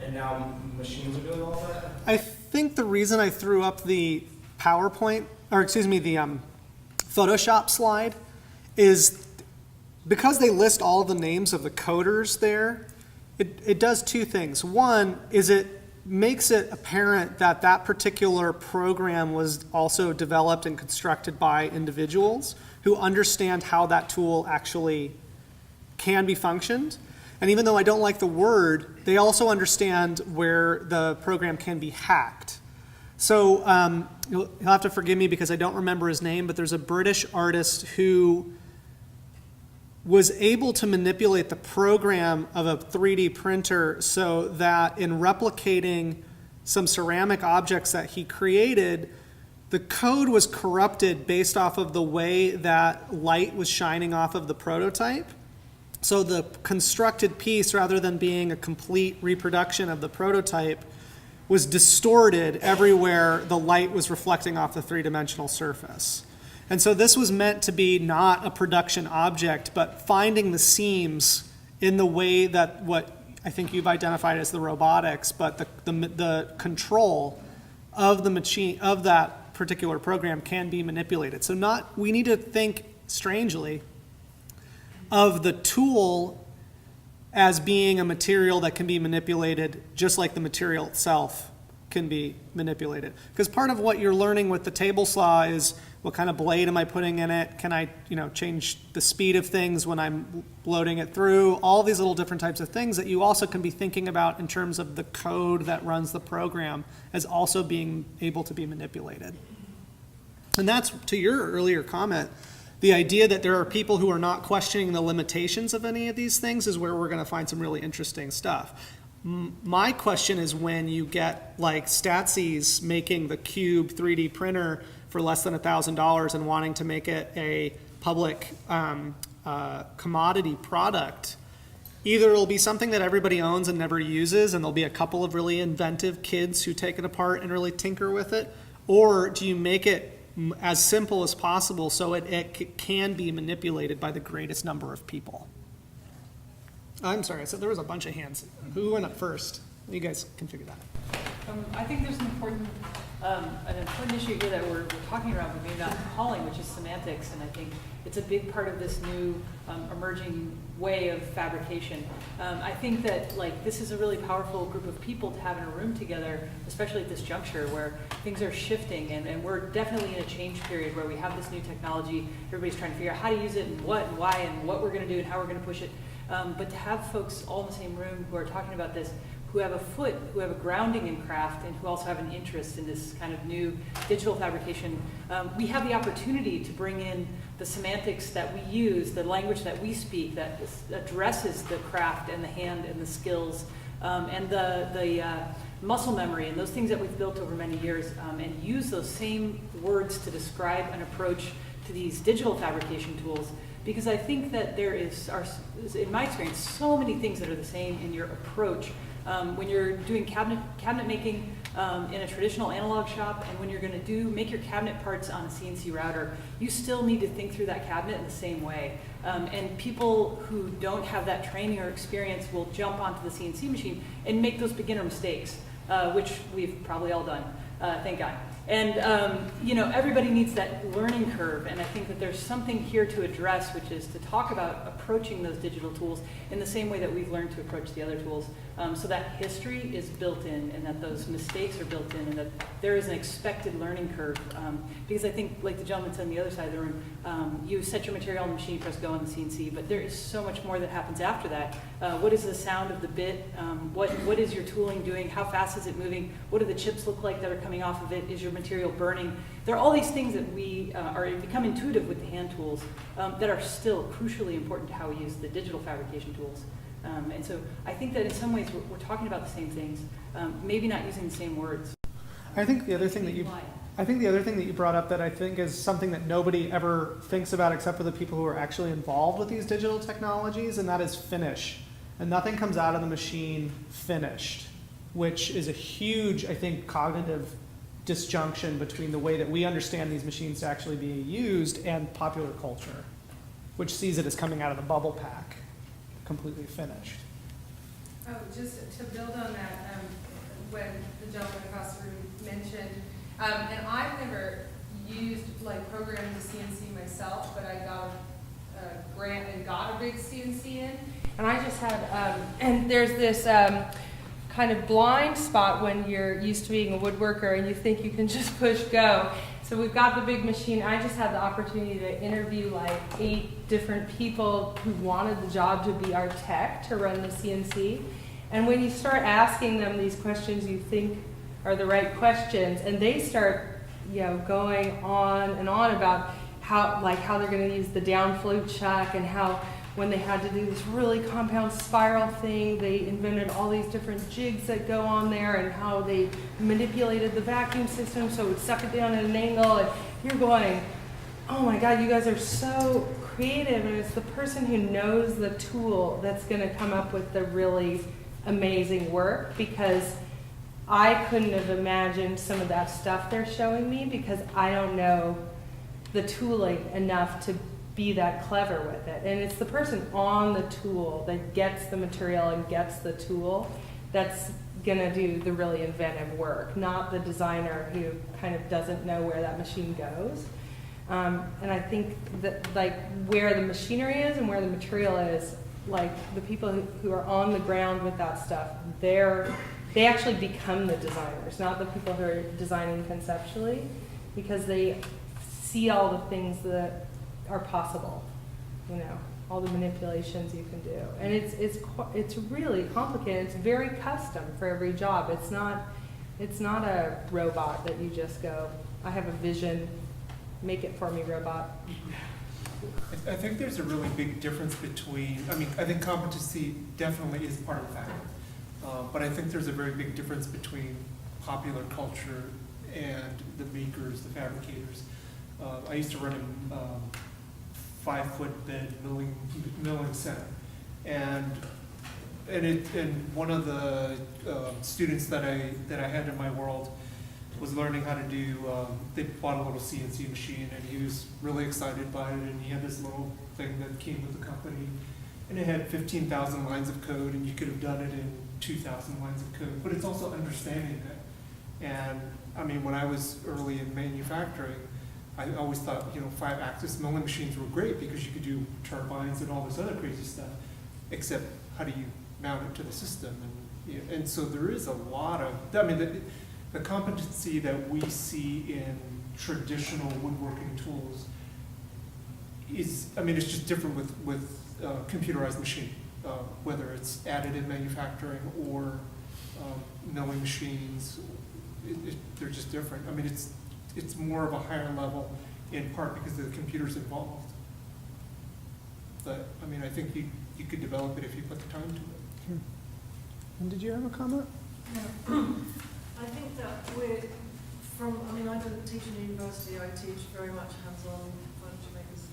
Speaker 10: and now machines are doing all that.
Speaker 1: I think the reason I threw up the PowerPoint, the Photoshop slide, is because they list all the names of the coders there. It does two things. One is it makes it apparent that that particular program was also developed and constructed by individuals who understand how that tool actually can be functioned. And even though I don't like the word, they also understand where the program can be hacked. So you'll have to forgive me because I don't remember his name, but there's a British artist who was able to manipulate the program of a 3D printer so that in replicating some ceramic objects that he created, the code was corrupted based off of the way that light was shining off of the prototype. So the constructed piece, rather than being a complete reproduction of the prototype, was distorted everywhere the light was reflecting off the three-dimensional surface. And so this was meant to be not a production object, but finding the seams in the way that what I think you've identified as the robotics, but the control of the machine, of that particular program can be manipulated. So we need to think strangely of the tool as being a material that can be manipulated just like the material itself can be manipulated. Because part of what you're learning with the table saw is what kind of blade am I putting in it? Can I, change the speed of things when I'm loading it through? All these little different types of things that you also can be thinking about in terms of the code that runs the program as also being able to be manipulated. And that's, to your earlier comment, the idea that there are people who are not questioning the limitations of any of these things is where we're going to find some really interesting stuff. My question is when you get like Statsies making the Cube 3D printer for less than $1,000 and wanting to make it a public commodity product, either it'll be something that everybody owns and never uses, and there'll be a couple of really inventive kids who take it apart and really tinker with it, or do you make it as simple as possible so it can be manipulated by the greatest number of people? I'm sorry, I said there was a bunch of hands. Who went up first? You guys can figure that out.
Speaker 4: I think there's an important issue here that we're talking about, but maybe not calling, which is semantics. And I think it's a big part of this new emerging way of fabrication. I think that this is a really powerful group of people to have in a room together, especially at this juncture where things are shifting, and we're definitely in a change period where we have this new technology. Everybody's trying to figure out how to use it and what and why and what we're going to do and how we're going to push it. But to have folks all in the same room who are talking about this, who have a grounding in craft, and who also have an interest in this kind of new digital fabrication, we have the opportunity to bring in the semantics that we use, the language that we speak that addresses the craft and the hand and the skills and the muscle memory and those things that we've built over many years, and use those same words to describe an approach to these digital fabrication tools. Because I think that there is, in my experience, so many things that are the same in your approach. When you're doing cabinet making in a traditional analog shop, and when you're going to make your cabinet parts on a CNC router, you still need to think through that cabinet in the same way. And people who don't have that training or experience will jump onto the CNC machine and make those beginner mistakes, which we've probably all done, thank God. And everybody needs that learning curve, and I think that there's something here to address, which is to talk about approaching those digital tools in the same way that we've learned to approach the other tools, so that history is built in, and that those mistakes are built in, and that there is an expected learning curve. Because I think, like the gentleman said on the other side of the room, you set your material on the machine, press go on the CNC, but there is so much more that happens after that. What is the sound of the bit? What is your tooling doing? How fast is it moving? What do the chips look like that are coming off of it? Is your material burning? There are all these things that we become intuitive with the hand tools that are still crucially important to how we use the digital fabrication tools. And so I think that in some ways we're talking about the same things, maybe not using the same words.
Speaker 1: I think the other thing that you brought up that I think is something that nobody ever thinks about except for the people who are actually involved with these digital technologies, and that is finish. And nothing comes out of the machine finished, which is a huge, I think, cognitive disjunction between the way that we understand these machines to actually be used and popular culture, which sees it as coming out of the bubble pack, completely finished.
Speaker 11: Oh, just to build on that, when the gentleman across the room mentioned, and I've never used, programmed the CNC myself, but I got a grant and got a big CNC in, and I just had, and there's this kind of blind spot when you're used to being a woodworker and you think you can just push go. So we've got the big machine. I just had the opportunity to interview like 8 different people who wanted the job to be our tech to run the CNC. And when you start asking them these questions you think are the right questions, and they start, going on and on about how they're going to use the downflow chuck, and how when they had to do this really compound spiral thing, they invented all these different jigs that go on there, and how they manipulated the vacuum system so it would suck it down at an angle, and you're going, oh my God, you guys are so creative, and it's the person who knows the tool that's going to come up with the really amazing work, because I couldn't have imagined some of that stuff they're showing me, because I don't know the tooling enough to be that clever with it. And it's the person on the tool that gets the material and gets the tool that's gonna do the really inventive work, not the designer who kind of doesn't know where that machine goes. And I think that where the machinery is and where the material is, the people who are on the ground with that stuff, they actually become the designers, not the people who are designing conceptually, because they see all the things that are possible, all the manipulations you can do. And it's really complicated. It's very custom for every job. It's not a robot that you just go, I have a vision, make it for me, robot.
Speaker 1: I think there's a really big difference between, I think competency definitely is part of that. But I think there's a very big difference between popular culture and the makers, the fabricators. I used to run a 5-foot bed milling center, and one of the students that I had in my world was learning how to do. They bought a little CNC machine, and he was really excited by it. And he had this little thing that came with the company, and it had 15,000 lines of code, and you could have done it in 2,000 lines of code. But it's also understanding it. And when I was early in manufacturing, I always thought, 5-axis milling machines were great because you could do turbines and all this other crazy stuff, except how do you mount it to the system? And so there is a lot of, the competency that we see in traditional woodworking tools is, it's just different with computerized machine, whether it's additive manufacturing or milling machines, they're just different. It's more of a higher level in part because the computer's involved. But, I think you could develop it if you put the time to it. And did you have a comment?
Speaker 12: I think that I don't teach in university, I teach very much hands-on furniture makers,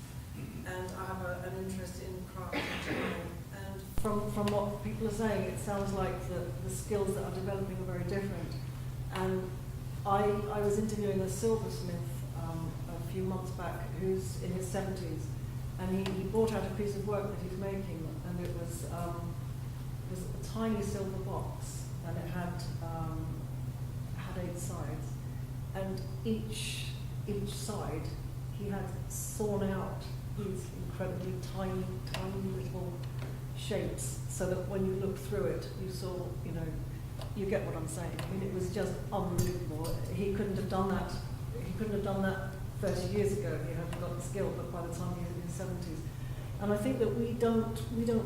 Speaker 12: and I have an interest in craft in general. And from what people are saying, it sounds like the skills that are developing are very different. And I was interviewing a silversmith a few months back who's in his 70s, and he brought out a piece of work that he's making, and it was a tiny silver box, and it had 8 sides, and each side he had sawn out these incredibly tiny little shapes, so that when you look through it, you saw, you get what I'm saying. It was just unbelievable. He couldn't have done that. He couldn't have done that 30 years ago. He hadn't got the skill, but by the time he was in his 70s. And I think that we don't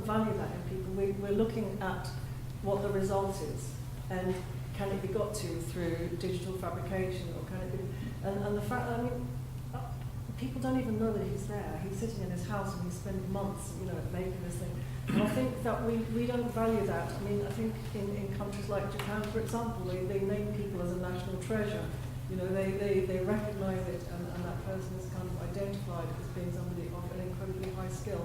Speaker 12: value that in people. We're looking at what the result is, and can it be got to through digital fabrication, or can it be? And the fact that people don't even know that he's there. He's sitting in his house and he's spending months, making this thing. And I think that we don't value that. I think in countries like Japan, for example, they name people as a national treasure. They recognize it, and that person is kind of identified as being somebody of an incredibly high skill.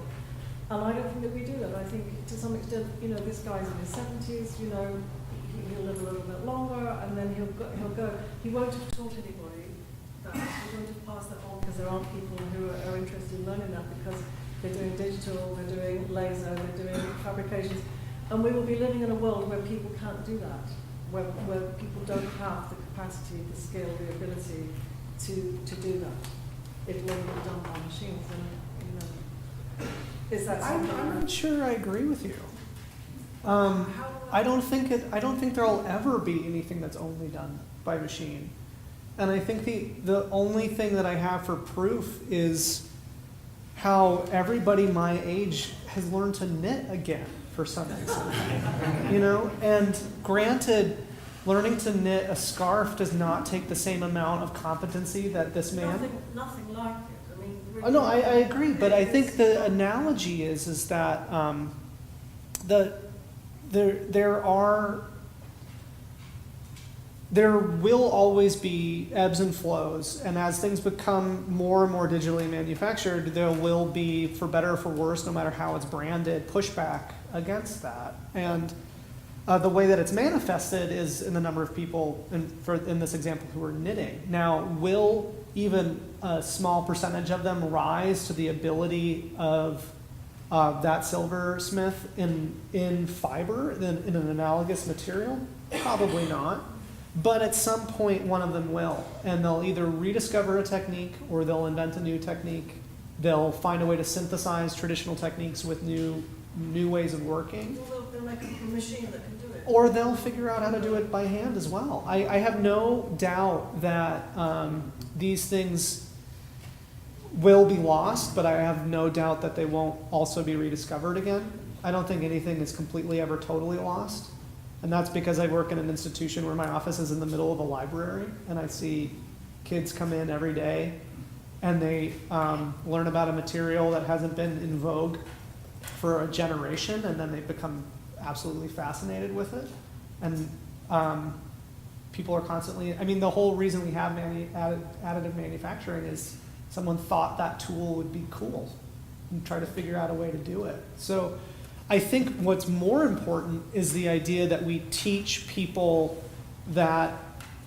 Speaker 12: And I don't think that we do that. I think to some extent, this guy's in his 70s, he'll live a little bit longer, and then he'll go. He won't have taught anybody that. He won't have passed that on, because there aren't people who are interested in learning that, because they're doing digital, they're doing laser, they're doing fabrications. And we will be living in a world where people can't do that, where people don't have the capacity, the skill, the ability to do that. It will be done by machines, and is that something?
Speaker 1: I'm not sure I agree with you. I don't think there'll ever be anything that's only done by machine. And I think the only thing that I have for proof is how everybody my age has learned to knit again for some reason. You know, and granted, learning to knit a scarf does not take the same amount of competency that this man.
Speaker 12: Nothing like it. I mean, really,
Speaker 1: Oh, no, I agree, but I think the analogy is that there will always be ebbs and flows, and as things become more and more digitally manufactured, there will be, for better or for worse, no matter how it's branded, pushback against that. And the way that it's manifested is in the number of people, in this example, who are knitting. Now, will even a small percentage of them rise to the ability of that silversmith in fiber, in an analogous material? Probably not. But at some point, one of them will. And they'll either rediscover a technique or they'll invent a new technique. They'll find a way to synthesize traditional techniques with new ways of working.
Speaker 12: Well, they'll make a machine that can do it.
Speaker 1: Or they'll figure out how to do it by hand as well. I have no doubt that these things will be lost, but I have no doubt that they won't also be rediscovered again. I don't think anything is completely ever totally lost. And that's because I work in an institution where my office is in the middle of a library, and I see kids come in every day, and they learn about a material that hasn't been in vogue for a generation, and then they become absolutely fascinated with it. And people are constantly, I mean, the whole reason we have additive manufacturing is someone thought that tool would be cool and try to figure out a way to do it. So I think what's more important is the idea that we teach people that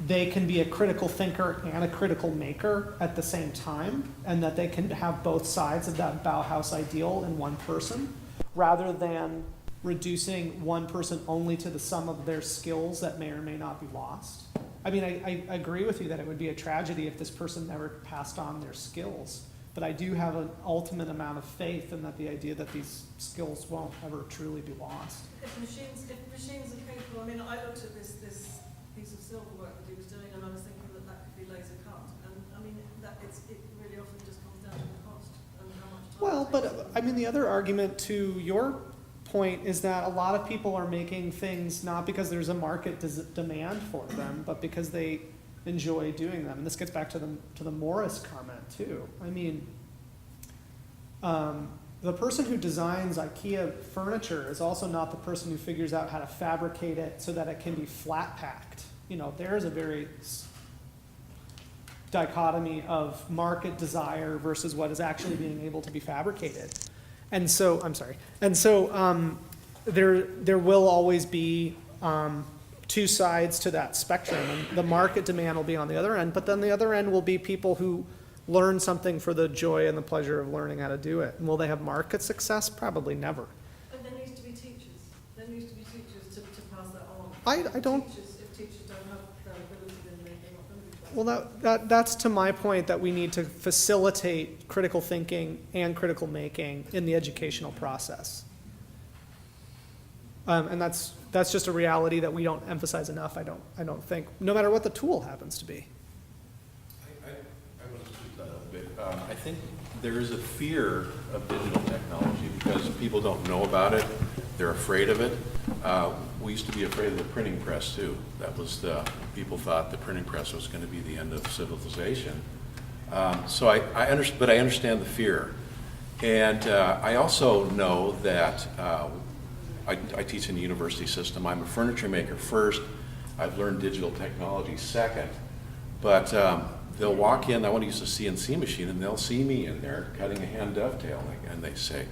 Speaker 1: they can be a critical thinker and a critical maker at the same time, and that they can have both sides of that Bauhaus ideal in one person, rather than reducing one person only to the sum of their skills that may or may not be lost. I mean, I agree with you that it would be a tragedy if this person never passed on their skills. But I do have an ultimate amount of faith in that the idea that these skills won't ever truly be lost.
Speaker 12: If machines are capable, I mean, I looked at this piece of silver work that he was doing, and I was thinking that could be laser cut. And I mean, it really often just comes down to the cost and how much time.
Speaker 1: Well, but I mean, the other argument to your point is that a lot of people are making things not because there's a market demand for them, but because they enjoy doing them. And this gets back to the Morris comment too. I mean, the person who designs IKEA furniture is also not the person who figures out how to fabricate it so that it can be flat packed. You know, there is a very dichotomy of market desire versus what is actually being able to be fabricated. And so, I'm sorry. And so there will always be two sides to that spectrum. And the market demand will be on the other end, but then the other end will be people who learn something for the joy and the pleasure of learning how to do it. And will they have market success? Probably never.
Speaker 12: But there needs to be teachers. There needs to be teachers to pass that on.
Speaker 1: I don't.
Speaker 12: If teachers don't have the ability, then they're not going to be.
Speaker 1: Well, that's to my point that we need to facilitate critical thinking and critical making in the educational process. And that's just a reality that we don't emphasize enough, I don't think, no matter what the tool happens to be.
Speaker 5: I want to speak that a little bit. I think there is a fear of digital technology because people don't know about it. They're afraid of it. We used to be afraid of the printing press too. That was people thought the printing press was going to be the end of civilization. So I understand the fear. And I also know that I teach in the university system. I'm a furniture maker first. I've learned digital technology second. But they'll walk in, I want to use a CNC machine, and they'll see me in there cutting a hand dovetailing, and they say,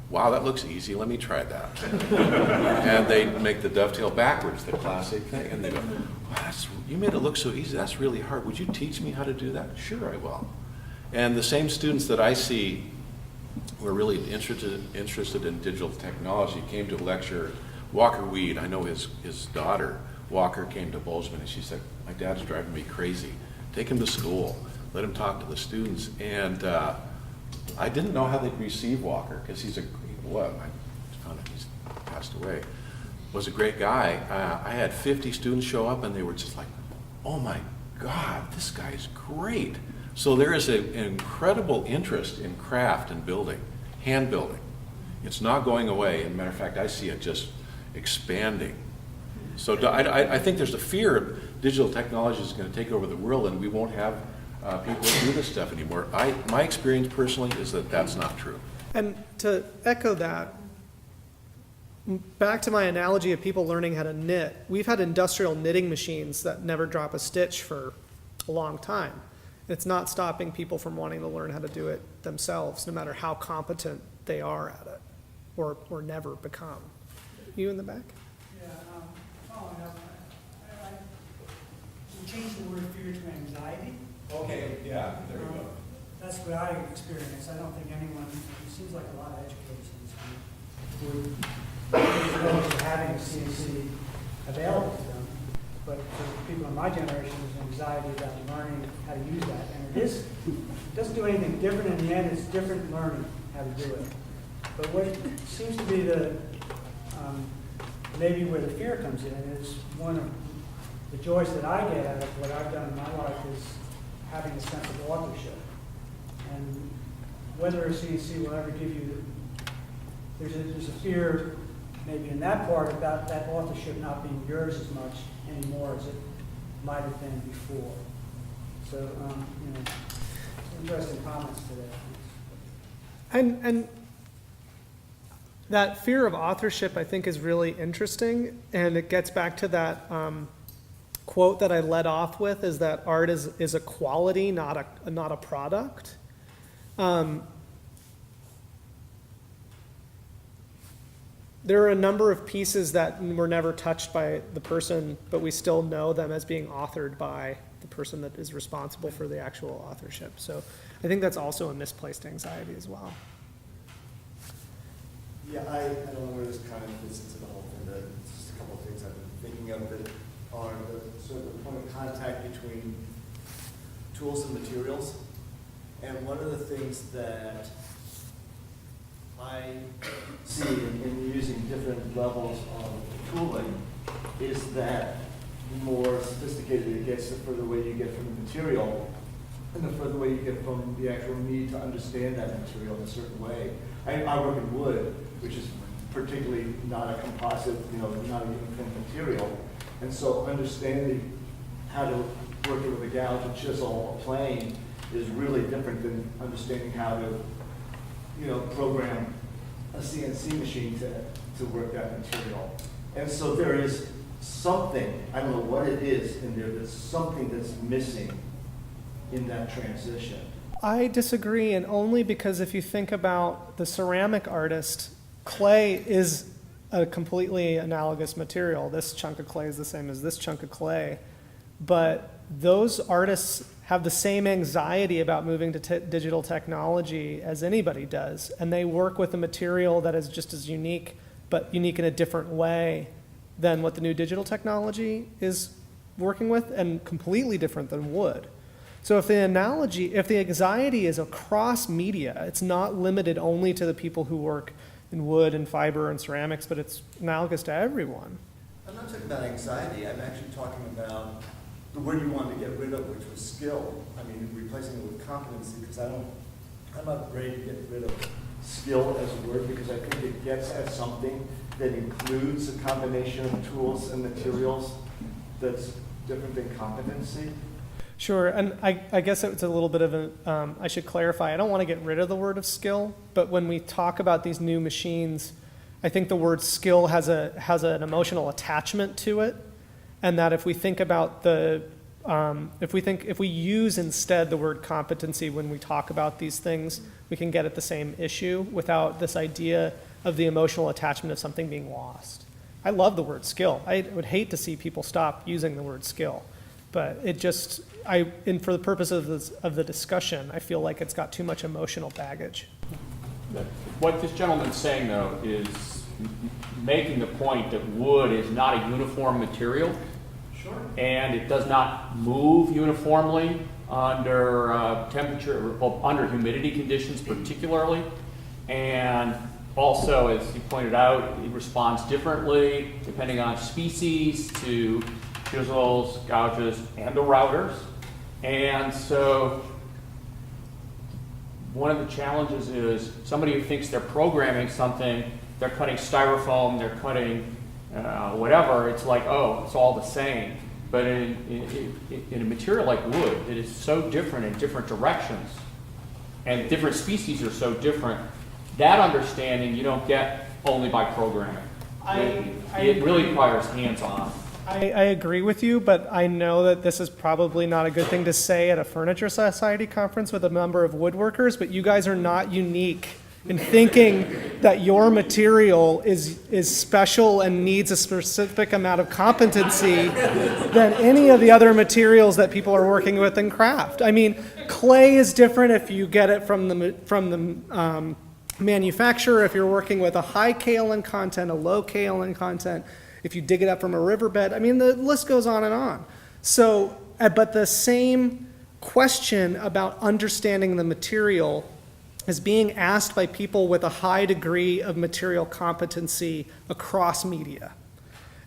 Speaker 5: wow, that looks easy, let me try that. And they make the dovetail backwards, the classic thing, and they go, wow, you made it look so easy, that's really hard. Would you teach me how to do that? Sure, I will. And the same students that I see who are really interested in digital technology came to a lecture. Walker Weed, I know his daughter, Walker, came to Bozeman, and she said, my dad's driving me crazy. Take him to school. Let him talk to the students. And I didn't know how they'd receive Walker, because he's on it, he's passed away, was a great guy. I had 50 students show up and they were just like, oh my God, this guy's great. So there is an incredible interest in craft and building, hand building. It's not going away. As a matter of fact, I see it just expanding. So I think there's a fear of digital technology is going to take over the world and we won't have people who do this stuff anymore. My experience personally is that that's not true.
Speaker 1: And to echo that, back to my analogy of people learning how to knit, we've had industrial knitting machines that never drop a stitch for a long time. It's not stopping people from wanting to learn how to do it themselves, no matter how competent they are at it, or never become. You in the back?
Speaker 13: Yeah, following up, you changed the word fear to anxiety.
Speaker 2: Okay, yeah, there we go.
Speaker 13: That's what I experienced. I don't think anyone, it seems like a lot of educators would be opposed to having a CNC available to them. But for people in my generation, there's anxiety about learning how to use that. And it doesn't do anything different in the end. It's different learning how to do it. But what seems to be maybe where the fear comes in is one of the joys that I get out of what I've done in my life is having a sense of authorship. And whether a CNC will ever give you, there's a fear maybe in that part about that authorship not being yours as much anymore as it might have been before. So, interesting comments to that.
Speaker 1: And that fear of authorship, I think, is really interesting, and it gets back to that quote that I led off with, is that art is a quality, not a product. There are a number of pieces that were never touched by the person, but we still know them as being authored by the person that is responsible for the actual authorship. So I think that's also a misplaced anxiety as well.
Speaker 14: Yeah, I don't know where this kind of fits into the whole thing, but just a couple of things I've been thinking of that are the sort of the point of contact between tools and materials. And one of the things that I see in using different levels of tooling is that the more sophisticated it gets, the further away you get from the material, and the further away you get from the actual need to understand that material in a certain way. I work in wood, which is particularly not a composite, not a uniform material. And so understanding how to work it with a gouge, a chisel, a plane is really different than understanding how to, program a CNC machine to work that material. And so there is something, I don't know what it is in there, there's something that's missing in that transition.
Speaker 1: I disagree, and only because if you think about the ceramic artist, clay is a completely analogous material. This chunk of clay is the same as this chunk of clay, but those artists have the same anxiety about moving to digital technology as anybody does, and they work with a material that is just as unique, but unique in a different way than what the new digital technology is working with, and completely different than wood. So if the anxiety is across media, it's not limited only to the people who work in wood and fiber and ceramics, but it's analogous to everyone.
Speaker 14: I'm not talking about anxiety, I'm actually talking about the word you wanted to get rid of, which was skill. I mean, replacing it with competency, because I'm not ready to get rid of skill as a word, because I think it gets at something that includes a combination of tools and materials that's different than competency.
Speaker 1: Sure, and I guess it's a little bit of I should clarify, I don't want to get rid of the word of skill, but when we talk about these new machines, I think the word skill has an emotional attachment to it, and that if we think about if we use instead the word competency when we talk about these things, we can get at the same issue without this idea of the emotional attachment of something being lost. I love the word skill. I would hate to see people stop using the word skill. But it just, and for the purpose of the discussion, I feel like it's got too much emotional baggage.
Speaker 6: What this gentleman's saying, though, is making the point that wood is not a uniform material. Sure. And it does not move uniformly under temperature, or under humidity conditions particularly. And also, as you pointed out, it responds differently depending on species to chisels, gouges, and the routers. And so one of the challenges is somebody who thinks they're programming something, they're cutting styrofoam, they're cutting whatever, it's like, oh, it's all the same. But in a material like wood, it is so different in different directions, and different species are so different. That understanding you don't get only by programming. It really requires hands-on.
Speaker 1: I agree with you, but I know that this is probably not a good thing to say at a Furniture Society conference with a number of woodworkers, but you guys are not unique in thinking that your material is special and needs a specific amount of competency than any of the other materials that people are working with in craft. I mean, clay is different if you get it from the manufacturer, if you're working with a high kaolin content, a low kaolin content, if you dig it up from a riverbed. I mean, the list goes on and on. So, but the same question about understanding the material is being asked by people with a high degree of material competency across media.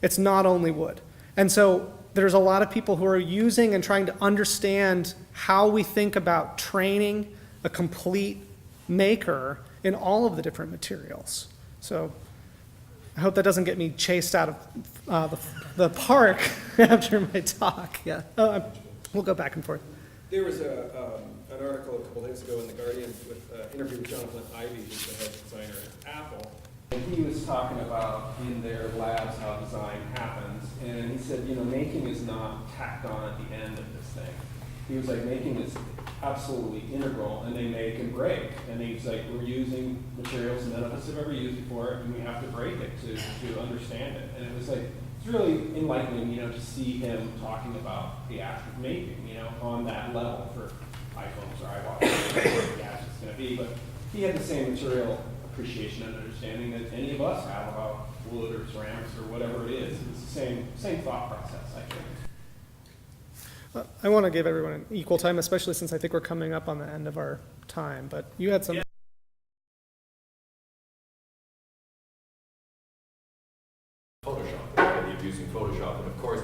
Speaker 1: It's not only wood. And so there's a lot of people who are using and trying to understand how we think about training a complete maker in all of the different materials. So I hope that doesn't get me chased out of the park after my talk. Yeah, we'll go back and forth.
Speaker 2: There was an article a couple days ago in The Guardian with an interview with Jonathan Ivey, who's the head designer at Apple. And he was talking about in their labs how design happens. And he said, you know, making is not tacked on at the end of this thing. He was like, making is absolutely integral, and they make and break. And he's like, we're using materials none of us have ever used before, and we have to break it to understand it. And it was like, it's really enlightening, you know, to see him talking about the act of making, you know, on that level for iPhones or iWatches, whatever the gadget's going to be. But he had the same material appreciation and understanding that any of us have about wood or ceramics or whatever it is. It's the same thought process, I think.
Speaker 1: I want to give everyone an equal time, especially since I think we're coming up on the end of our time, but you had some.
Speaker 5: Yeah. Photoshop, the idea of using Photoshop, and of course,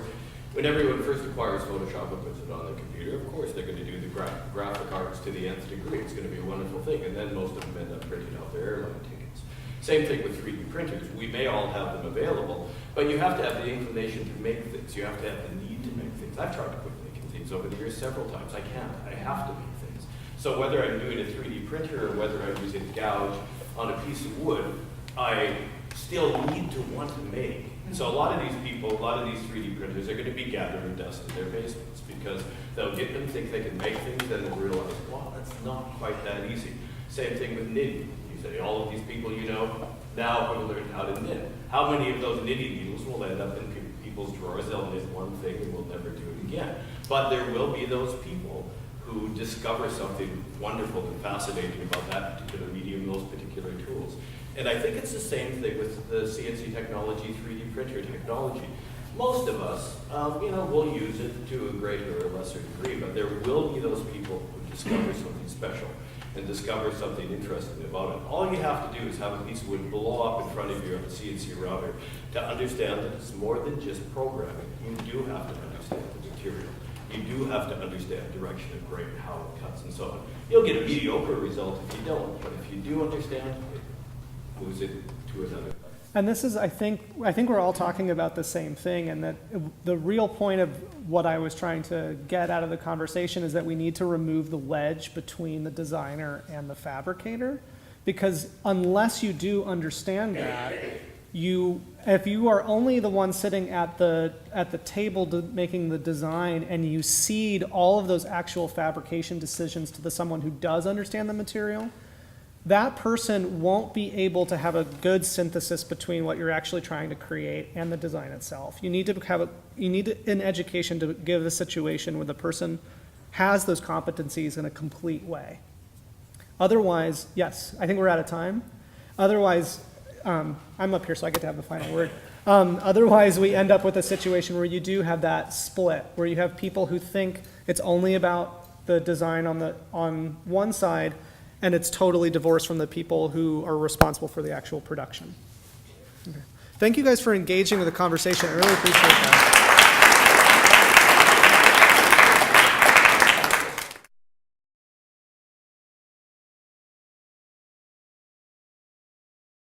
Speaker 5: when everyone first acquires Photoshop and puts it on their computer, of course they're going to do the graphic arts to the nth degree. It's going to be a wonderful thing, and then most of them end up printing out their airline tickets. Same thing with 3D printers. We may all have them available, but you have to have the inclination to make things. You have to have the need to make things. I've tried to quit making things over the years several times. I can't. I have to make things. So whether I'm doing a 3D printer or whether I'm using a gouge on a piece of wood, I still need to want to make. So a lot of these people, a lot of these 3D printers are going to be gathering dust in their basements because they'll get them, think they can make things, then they'll realize, wow, that's not quite that easy. Same thing with knitting. You say, all of these people you know now have learned how to knit. How many of those knitting needles will end up in people's drawers? They'll knit one thing and will never do it again. But there will be those people who discover something wonderful and fascinating about that particular medium, those particular tools. And I think it's the same thing with the CNC technology, 3D printer technology. Most of us, will use it to a greater or lesser degree, but there will be those people who discover something special and discover something interesting about it. All you have to do is have a piece of wood blow up in front of you on a CNC router to understand that it's more than just programming. You do have to understand the material. You do have to understand direction of grain, how it cuts, and so on. You'll get a mediocre result if you don't, but if you do understand, it moves it to another place.
Speaker 1: And this is, I think we're all talking about the same thing, and that the real point of what I was trying to get out of the conversation is that we need to remove the wedge between the designer and the fabricator, because unless you do understand that, if you are only the one sitting at the table making the design and you cede all of those actual fabrication decisions to someone who does understand the material, that person won't be able to have a good synthesis between what you're actually trying to create and the design itself. You need an education to give the situation where the person has those competencies in a complete way. Otherwise, yes, I think we're out of time. Otherwise, I'm up here so I get to have the final word. Otherwise, we end up with a situation where you do have that split, where you have people who think it's only about the design on one side, and it's totally divorced from the people who are responsible for the actual production. Okay. Thank you guys for engaging with the conversation. I really appreciate that.